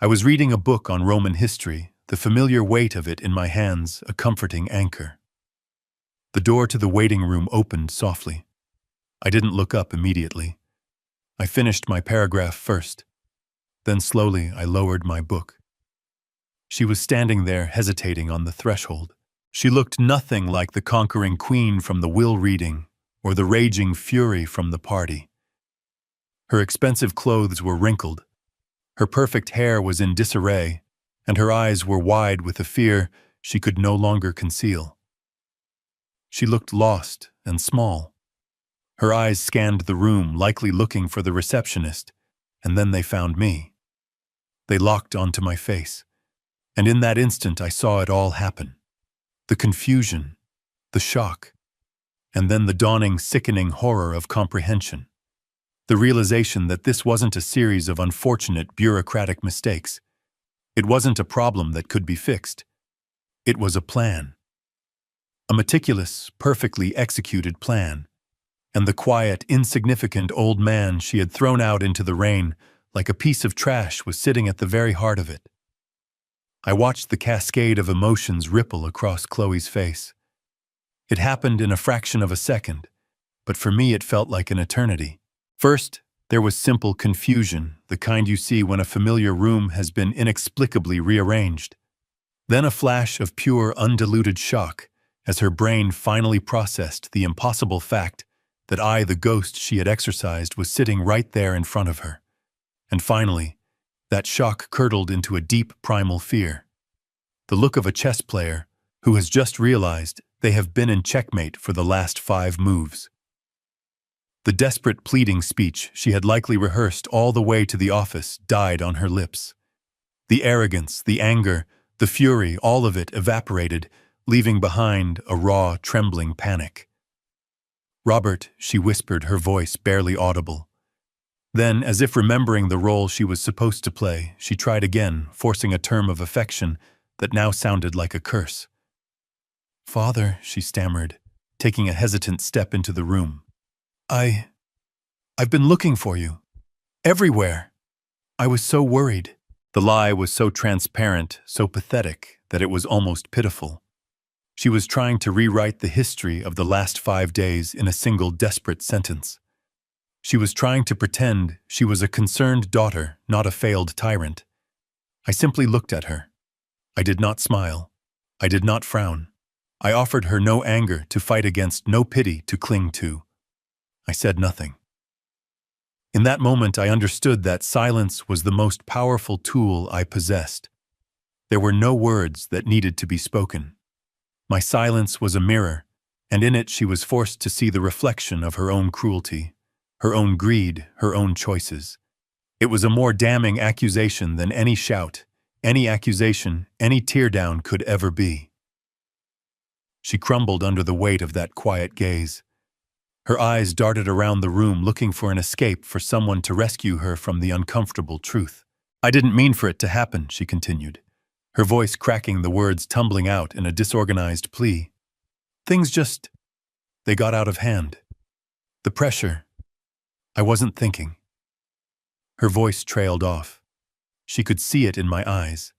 I was reading a book on Roman history, the familiar weight of it in my hands, a comforting anchor. The door to the waiting room opened softly. I didn't look up immediately. I finished my paragraph first. Then slowly I lowered my book. She was standing there hesitating on the threshold. She looked nothing like the conquering queen from the will reading or the raging fury from the party. Her expensive clothes were wrinkled. Her perfect hair was in disarray, and her eyes were wide with a fear she could no longer conceal. She looked lost and small. Her eyes scanned the room, likely looking for the receptionist, and then they found me. They locked onto my face, and in that instant I saw it all happen. The confusion, the shock, and then the dawning, sickening horror of comprehension. The realization that this wasn't a series of unfortunate bureaucratic mistakes. It wasn't a problem that could be fixed. It was a plan. A meticulous, perfectly executed plan. And the quiet, insignificant old man she had thrown out into the rain like a piece of trash was sitting at the very heart of it. I watched the cascade of emotions ripple across Chloe's face. It happened in a fraction of a second, but for me it felt like an eternity. First, there was simple confusion, the kind you see when a familiar room has been inexplicably rearranged. Then a flash of pure, undiluted shock as her brain finally processed the impossible fact that I, the ghost she had exorcised, was sitting right there in front of her. And finally, that shock curdled into a deep primal fear. The look of a chess player who has just realized they have been in checkmate for the last 5 moves. The desperate pleading speech she had likely rehearsed all the way to the office died on her lips. The arrogance, the anger, the fury, all of it evaporated, leaving behind a raw, trembling panic. "Robert," she whispered, her voice barely audible. Then, as if remembering the role she was supposed to play, she tried again, forcing a term of affection that now sounded like a curse. "Father," she stammered, taking a hesitant step into the room. I've been looking for you. Everywhere. I was so worried." The lie was so transparent, so pathetic, that it was almost pitiful. She was trying to rewrite the history of the last 5 days in a single desperate sentence. She was trying to pretend she was a concerned daughter, not a failed tyrant. I simply looked at her. I did not smile. I did not frown. I offered her no anger to fight against, no pity to cling to. I said nothing. In that moment, I understood that silence was the most powerful tool I possessed. There were no words that needed to be spoken. My silence was a mirror, and in it she was forced to see the reflection of her own cruelty, her own greed, her own choices. It was a more damning accusation than any shout, any accusation, any teardown could ever be. She crumbled under the weight of that quiet gaze. Her eyes darted around the room looking for an escape, for someone to rescue her from the uncomfortable truth. "I didn't mean for it to happen," she continued, her voice cracking, the words tumbling out in a disorganized plea. They got out of hand. The pressure. I wasn't thinking." Her voice trailed off. She could see it in my eyes.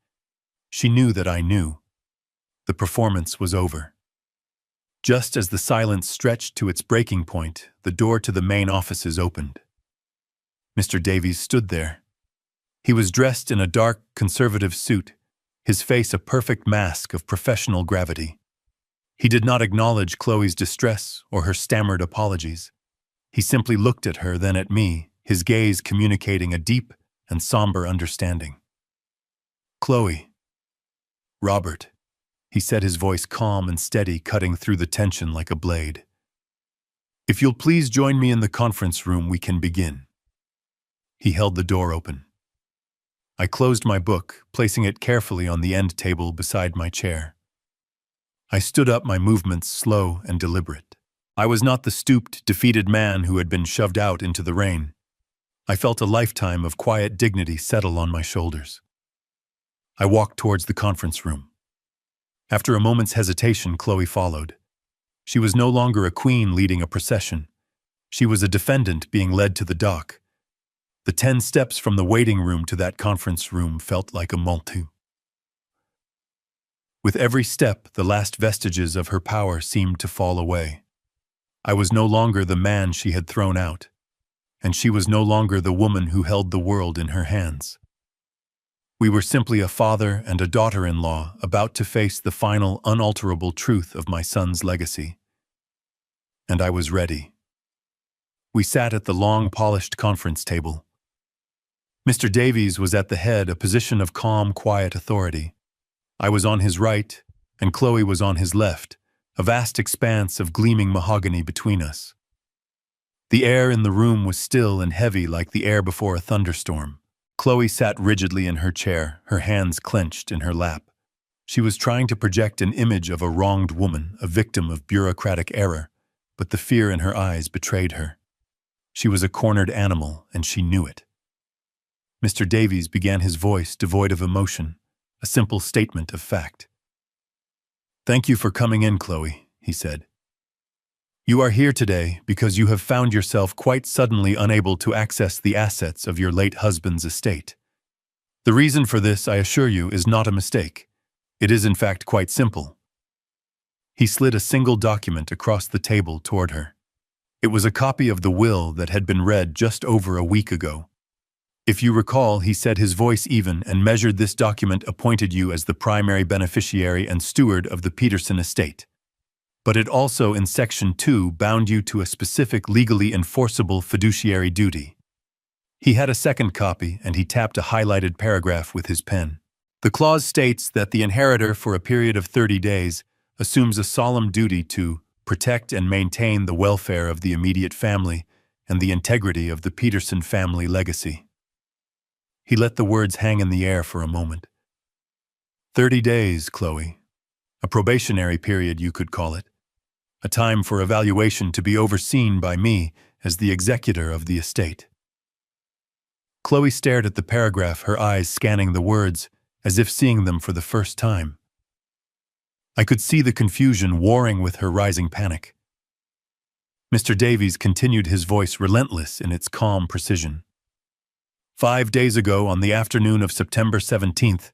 She knew that I knew. The performance was over. Just as the silence stretched to its breaking point, the door to the main offices opened. Mr. Davies stood there. He was dressed in a dark, conservative suit, his face a perfect mask of professional gravity. He did not acknowledge Chloe's distress or her stammered apologies. He simply looked at her, then at me, his gaze communicating a deep and somber understanding. "Chloe." "Robert," he said, his voice calm and steady, cutting through the tension like a blade. "If you'll please join me in the conference room, we can begin." He held the door open. I closed my book, placing it carefully on the end table beside my chair. I stood up, my movements slow and deliberate. I was not the stooped, defeated man who had been shoved out into the rain. I felt a lifetime of quiet dignity settle on my shoulders. I walked towards the conference room. After a moment's hesitation, Chloe followed. She was no longer a queen leading a procession. She was a defendant being led to the dock. The 10 steps from the waiting room to that conference room felt like a multitude. With every step, the last vestiges of her power seemed to fall away. I was no longer the man she had thrown out, and she was no longer the woman who held the world in her hands. We were simply a father and a daughter-in-law about to face the final, unalterable truth of my son's legacy. And I was ready. We sat at the long, polished conference table. Mr. Davies was at the head, a position of calm, quiet authority. I was on his right, and Chloe was on his left, a vast expanse of gleaming mahogany between us. The air in the room was still and heavy like the air before a thunderstorm. Chloe sat rigidly in her chair, her hands clenched in her lap. She was trying to project an image of a wronged woman, a victim of bureaucratic error, but the fear in her eyes betrayed her. She was a cornered animal, and she knew it. Mr. Davies began, his voice devoid of emotion, a simple statement of fact. "Thank you for coming in, Chloe," he said. "You are here today because you have found yourself quite suddenly unable to access the assets of your late husband's estate. The reason for this, I assure you, is not a mistake. It is in fact quite simple." He slid a single document across the table toward her. It was a copy of the will that had been read just over a week ago. "If you recall," he said, his voice even and measured, "this document appointed you as the primary beneficiary and steward of the Peterson estate. But it also, in Section 2, bound you to a specific legally enforceable fiduciary duty." He had a second copy, and he tapped a highlighted paragraph with his pen. "The clause states that the inheritor, for a period of 30 days, assumes a solemn duty to protect and maintain the welfare of the immediate family and the integrity of the Peterson family legacy." He let the words hang in the air for a moment. 30 days, Chloe. A probationary period, you could call it. A time for evaluation to be overseen by me as the executor of the estate. Chloe stared at the paragraph, her eyes scanning the words as if seeing them for the first time. I could see the confusion warring with her rising panic. Mr. Davies continued, his voice relentless in its calm precision. 5 days ago, on the afternoon of September 17th,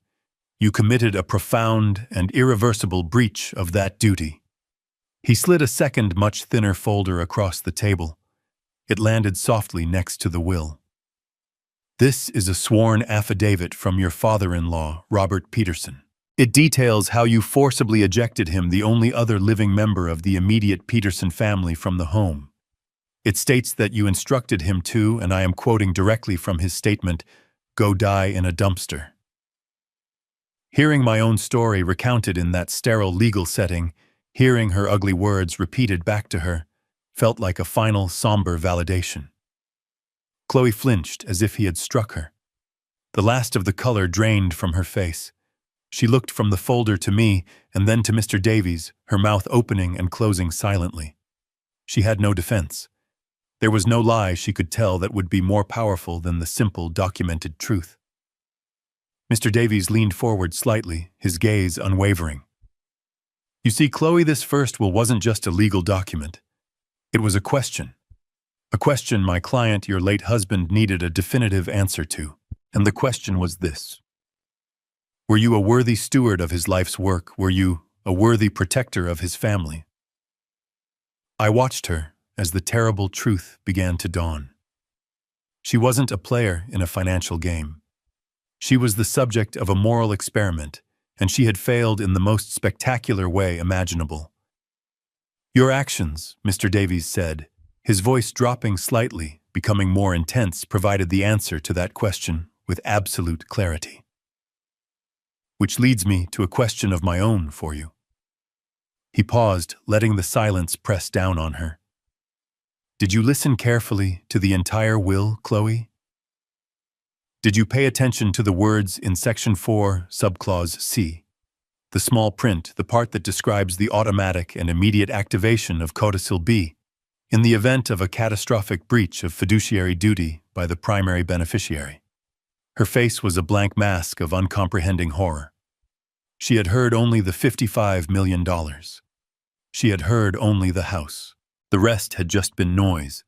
you committed a profound and irreversible breach of that duty. He slid a second, much thinner folder across the table. It landed softly next to the will. This is a sworn affidavit from your father-in-law, Robert Peterson. It details how you forcibly ejected him, the only other living member of the immediate Peterson family, from the home. It states that you instructed him to, and I am quoting directly from his statement, go die in a dumpster. Hearing my own story recounted in that sterile legal setting, hearing her ugly words repeated back to her, felt like a final, somber validation. Chloe flinched as if he had struck her. The last of the color drained from her face. She looked from the folder to me and then to Mr. Davies, her mouth opening and closing silently. She had no defense. There was no lie she could tell that would be more powerful than the simple, documented truth. Mr. Davies leaned forward slightly, his gaze unwavering. You see, Chloe, this first will wasn't just a legal document. It was a question. A question my client, your late husband, needed a definitive answer to. And the question was this. Were you a worthy steward of his life's work? Were you a worthy protector of his family? I watched her as the terrible truth began to dawn. She wasn't a player in a financial game. She was the subject of a moral experiment, and she had failed in the most spectacular way imaginable. "Your actions," Mr. Davies said, his voice dropping slightly, becoming more intense, provided the answer to that question with absolute clarity. "Which leads me to a question of my own for you." He paused, letting the silence press down on her. "Did you listen carefully to the entire will, Chloe? Did you pay attention to the words in Section 4, Subclause C? The small print, the part that describes the automatic and immediate activation of Codicil B in the event of a catastrophic breach of fiduciary duty by the primary beneficiary." Her face was a blank mask of uncomprehending horror. She had heard only the $55 million. She had heard only the house. The rest had just been noise.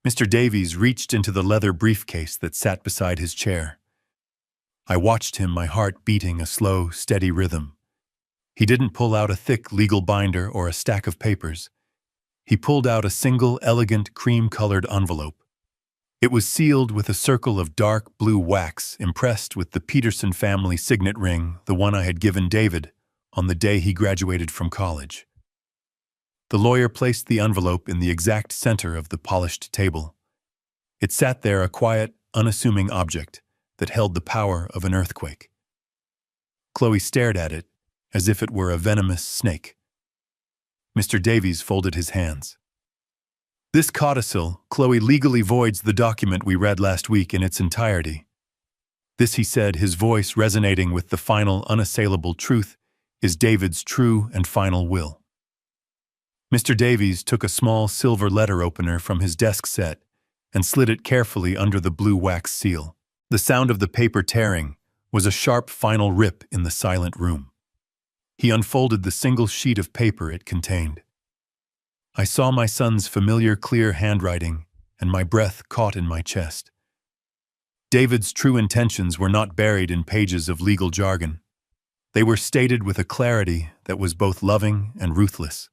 Mr. Davies reached into the leather briefcase that sat beside his chair. I watched him, my heart beating a slow, steady rhythm. He didn't pull out a thick legal binder or a stack of papers. He pulled out a single, elegant, cream-colored envelope. It was sealed with a circle of dark blue wax impressed with the Peterson family signet ring, the one I had given David on the day he graduated from college. The lawyer placed the envelope in the exact center of the polished table. It sat there, a quiet, unassuming object that held the power of an earthquake. Chloe stared at it as if it were a venomous snake. Mr. Davies folded his hands. "This codicil, Chloe, legally voids the document we read last week in its entirety. This," he said, his voice resonating with the final, unassailable truth, "is David's true and final will." Mr. Davies took a small silver letter opener from his desk set and slid it carefully under the blue wax seal. The sound of the paper tearing was a sharp final rip in the silent room. He unfolded the single sheet of paper it contained. I saw my son's familiar, clear handwriting, and my breath caught in my chest. David's true intentions were not buried in pages of legal jargon. They were stated with a clarity that was both loving and ruthless.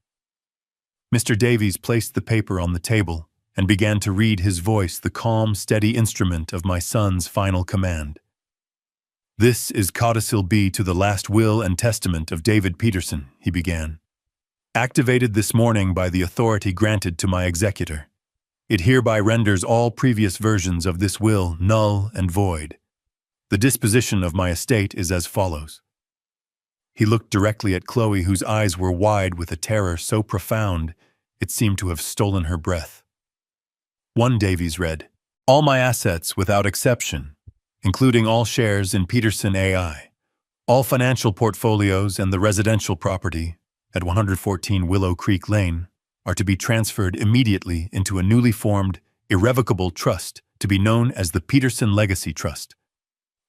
Mr. Davies placed the paper on the table and began to read, his voice the calm, steady instrument of my son's final command. "This is Codicil B to the last will and testament of David Peterson," he began. "Activated this morning by the authority granted to my executor. It hereby renders all previous versions of this will null and void. The disposition of my estate is as follows." He looked directly at Chloe, whose eyes were wide with a terror so profound it seemed to have stolen her breath. 1. Davies read, "All my assets without exception, including all shares in Peterson AI, all financial portfolios and the residential property at 114 Willow Creek Lane, are to be transferred immediately into a newly formed, irrevocable trust to be known as the Peterson Legacy Trust."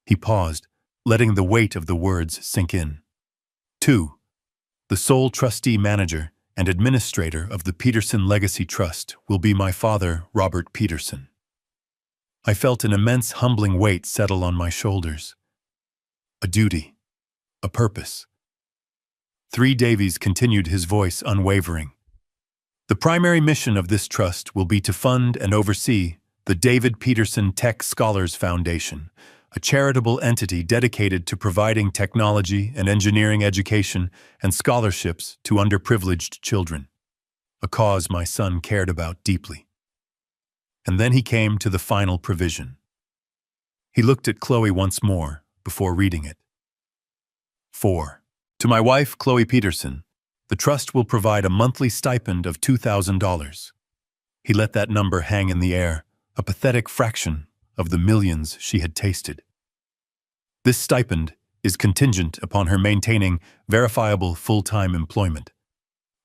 He paused, letting the weight of the words sink in. 2. The sole trustee, manager, and administrator of the Peterson Legacy Trust will be my father, Robert Peterson. I felt an immense, humbling weight settle on my shoulders. A duty. A purpose. 3. Davies continued, his voice unwavering. "The primary mission of this trust will be to fund and oversee the David Peterson Tech Scholars Foundation, a charitable entity dedicated to providing technology and engineering education and scholarships to underprivileged children, a cause my son cared about deeply." And then he came to the final provision. He looked at Chloe once more before reading it. 4. To my wife, Chloe Peterson, the trust will provide a monthly stipend of $2,000. He let that number hang in the air, a pathetic fraction of the millions she had tasted. This stipend is contingent upon her maintaining verifiable full-time employment.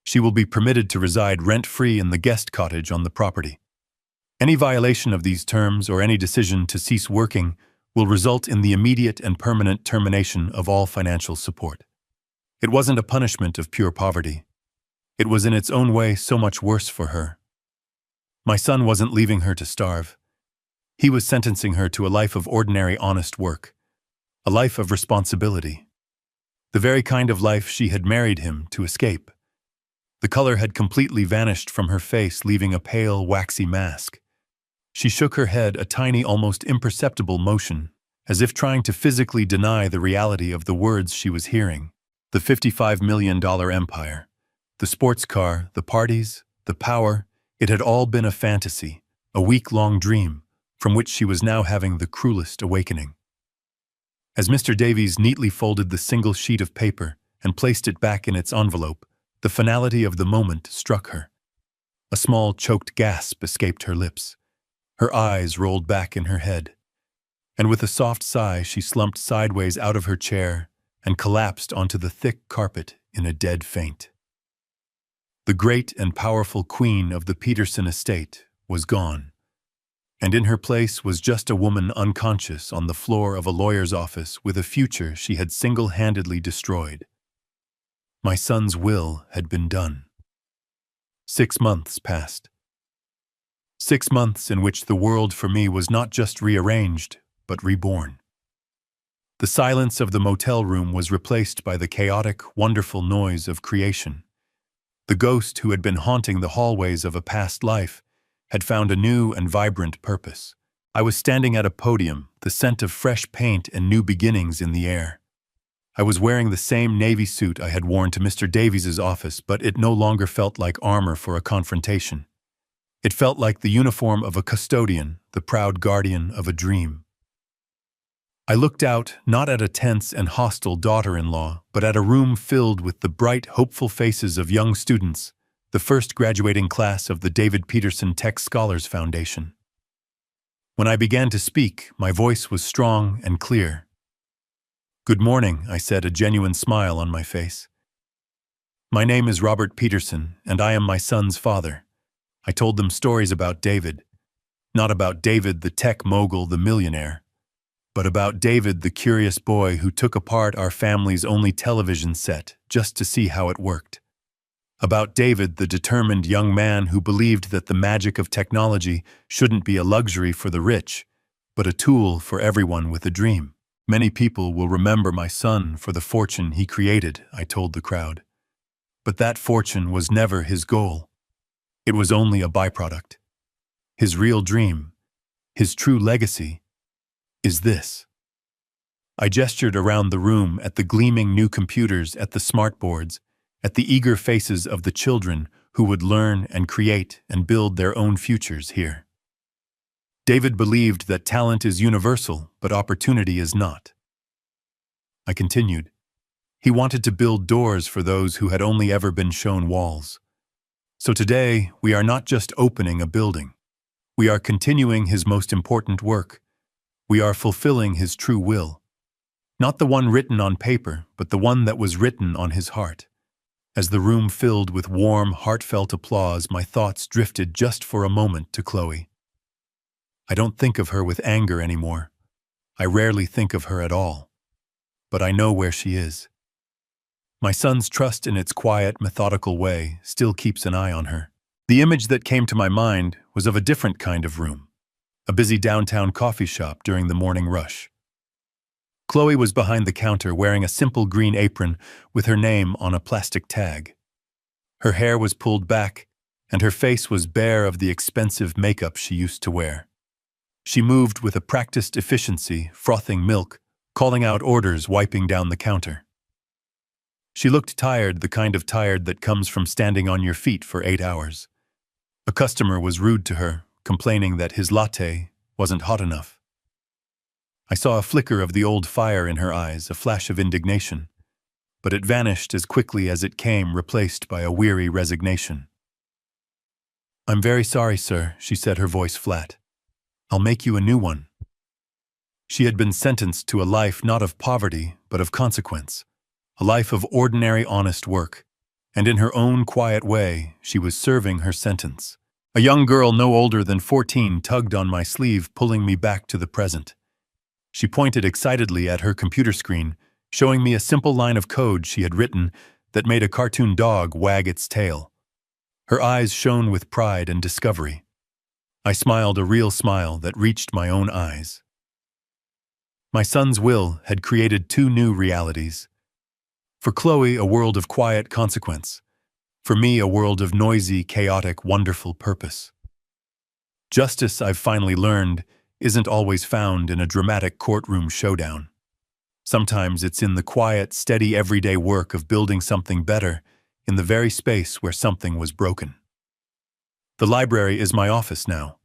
She will be permitted to reside rent-free in the guest cottage on the property. Any violation of these terms or any decision to cease working will result in the immediate and permanent termination of all financial support. It wasn't a punishment of pure poverty. It was in its own way so much worse for her. My son wasn't leaving her to starve. He was sentencing her to a life of ordinary, honest work, a life of responsibility, the very kind of life she had married him to escape. The color had completely vanished from her face, leaving a pale, waxy mask. She shook her head, a tiny, almost imperceptible motion, as if trying to physically deny the reality of the words she was hearing. The $55 million empire, the sports car, the parties, the power, it had all been a fantasy, a week-long dream, from which she was now having the cruelest awakening. As Mr. Davies neatly folded the single sheet of paper and placed it back in its envelope, the finality of the moment struck her. A small, choked gasp escaped her lips. Her eyes rolled back in her head, and with a soft sigh she slumped sideways out of her chair and collapsed onto the thick carpet in a dead faint. The great and powerful queen of the Peterson estate was gone, and in her place was just a woman unconscious on the floor of a lawyer's office with a future she had single-handedly destroyed. My son's will had been done. 6 months passed. 6 months in which the world for me was not just rearranged, but reborn. The silence of the motel room was replaced by the chaotic, wonderful noise of creation. The ghost who had been haunting the hallways of a past life had found a new and vibrant purpose. I was standing at a podium, the scent of fresh paint and new beginnings in the air. I was wearing the same navy suit I had worn to Mr. Davies's office, but it no longer felt like armor for a confrontation. It felt like the uniform of a custodian, the proud guardian of a dream. I looked out, not at a tense and hostile daughter-in-law, but at a room filled with the bright, hopeful faces of young students, the first graduating class of the David Peterson Tech Scholars Foundation. When I began to speak, my voice was strong and clear. "Good morning," I said, a genuine smile on my face. "My name is Robert Peterson, and I am my son's father." I told them stories about David. Not about David, the tech mogul, the millionaire, but about David, the curious boy who took apart our family's only television set just to see how it worked. About David, the determined young man who believed that the magic of technology shouldn't be a luxury for the rich, but a tool for everyone with a dream. "Many people will remember my son for the fortune he created," I told the crowd. But that fortune was never his goal. It was only a byproduct. His real dream, his true legacy, is this. I gestured around the room at the gleaming new computers, at the smartboards, at the eager faces of the children who would learn and create and build their own futures here. David believed that talent is universal, but opportunity is not. I continued. He wanted to build doors for those who had only ever been shown walls. So today, we are not just opening a building. We are continuing his most important work. We are fulfilling his true will. Not the one written on paper, but the one that was written on his heart. As the room filled with warm, heartfelt applause, my thoughts drifted just for a moment to Chloe. I don't think of her with anger anymore. I rarely think of her at all. But I know where she is. My son's trust in its quiet, methodical way still keeps an eye on her. The image that came to my mind was of a different kind of room, a busy downtown coffee shop during the morning rush. Chloe was behind the counter wearing a simple green apron with her name on a plastic tag. Her hair was pulled back, and her face was bare of the expensive makeup she used to wear. She moved with a practiced efficiency, frothing milk, calling out orders, wiping down the counter. She looked tired, the kind of tired that comes from standing on your feet for 8 hours. A customer was rude to her, complaining that his latte wasn't hot enough. I saw a flicker of the old fire in her eyes, a flash of indignation, but it vanished as quickly as it came, replaced by a weary resignation. "I'm very sorry, sir," she said, her voice flat. "I'll make you a new one." She had been sentenced to a life not of poverty, but of consequence, a life of ordinary, honest work, and in her own quiet way, she was serving her sentence. A young girl no older than 14 tugged on my sleeve, pulling me back to the present. She pointed excitedly at her computer screen, showing me a simple line of code she had written that made a cartoon dog wag its tail. Her eyes shone with pride and discovery. I smiled a real smile that reached my own eyes. My son's will had created 2 new realities. For Chloe, a world of quiet consequence. For me, a world of noisy, chaotic, wonderful purpose. Justice, I've finally learned, isn't always found in a dramatic courtroom showdown. Sometimes it's in the quiet, steady, everyday work of building something better in the very space where something was broken. The library is my office now.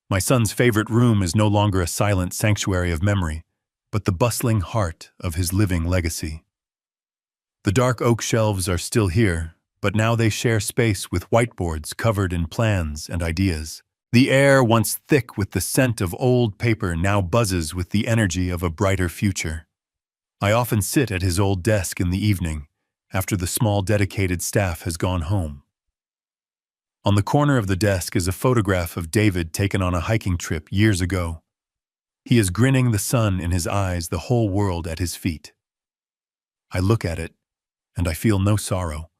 My son's favorite room is no longer a silent sanctuary of memory, but the bustling heart of his living legacy. The dark oak shelves are still here, but now they share space with whiteboards covered in plans and ideas. The air, once thick with the scent of old paper, now buzzes with the energy of a brighter future. I often sit at his old desk in the evening, after the small dedicated staff has gone home. On the corner of the desk is a photograph of David taken on a hiking trip years ago. He is grinning, the sun in his eyes, the whole world at his feet. I look at it, and I feel no sorrow,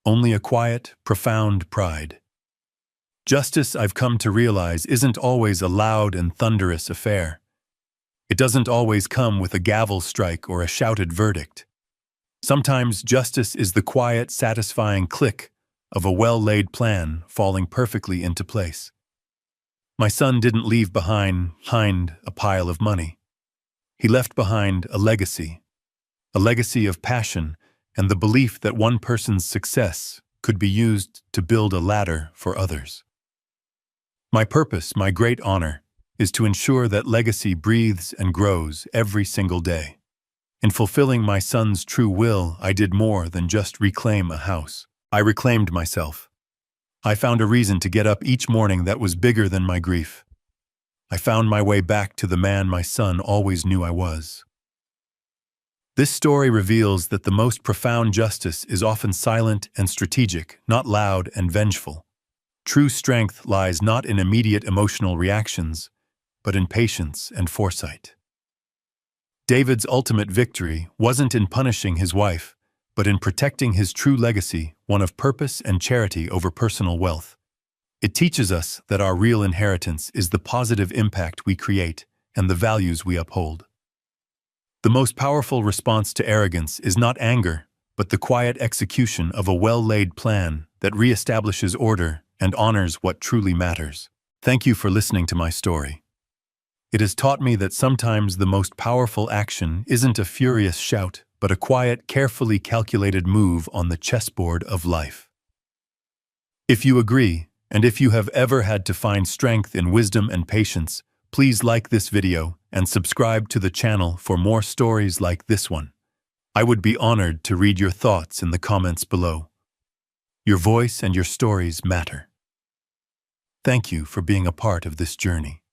only a quiet, profound pride. Justice, I've come to realize, isn't always a loud and thunderous affair. It doesn't always come with a gavel strike or a shouted verdict. Sometimes justice is the quiet, satisfying click of a well-laid plan falling perfectly into place. My son didn't leave behind a pile of money. He left behind a legacy of passion and the belief that one person's success could be used to build a ladder for others. My purpose, my great honor, is to ensure that legacy breathes and grows every single day. In fulfilling my son's true will, I did more than just reclaim a house. I reclaimed myself. I found a reason to get up each morning that was bigger than my grief. I found my way back to the man my son always knew I was. This story reveals that the most profound justice is often silent and strategic, not loud and vengeful. True strength lies not in immediate emotional reactions, but in patience and foresight. David's ultimate victory wasn't in punishing his wife, but in protecting his true legacy, one of purpose and charity over personal wealth. It teaches us that our real inheritance is the positive impact we create and the values we uphold. The most powerful response to arrogance is not anger, but the quiet execution of a well-laid plan that reestablishes order and honors what truly matters. Thank you for listening to my story. It has taught me that sometimes the most powerful action isn't a furious shout, but a quiet, carefully calculated move on the chessboard of life. If you agree, and if you have ever had to find strength in wisdom and patience, please like this video and subscribe to the channel for more stories like this one. I would be honored to read your thoughts in the comments below. Your voice and your stories matter. Thank you for being a part of this journey.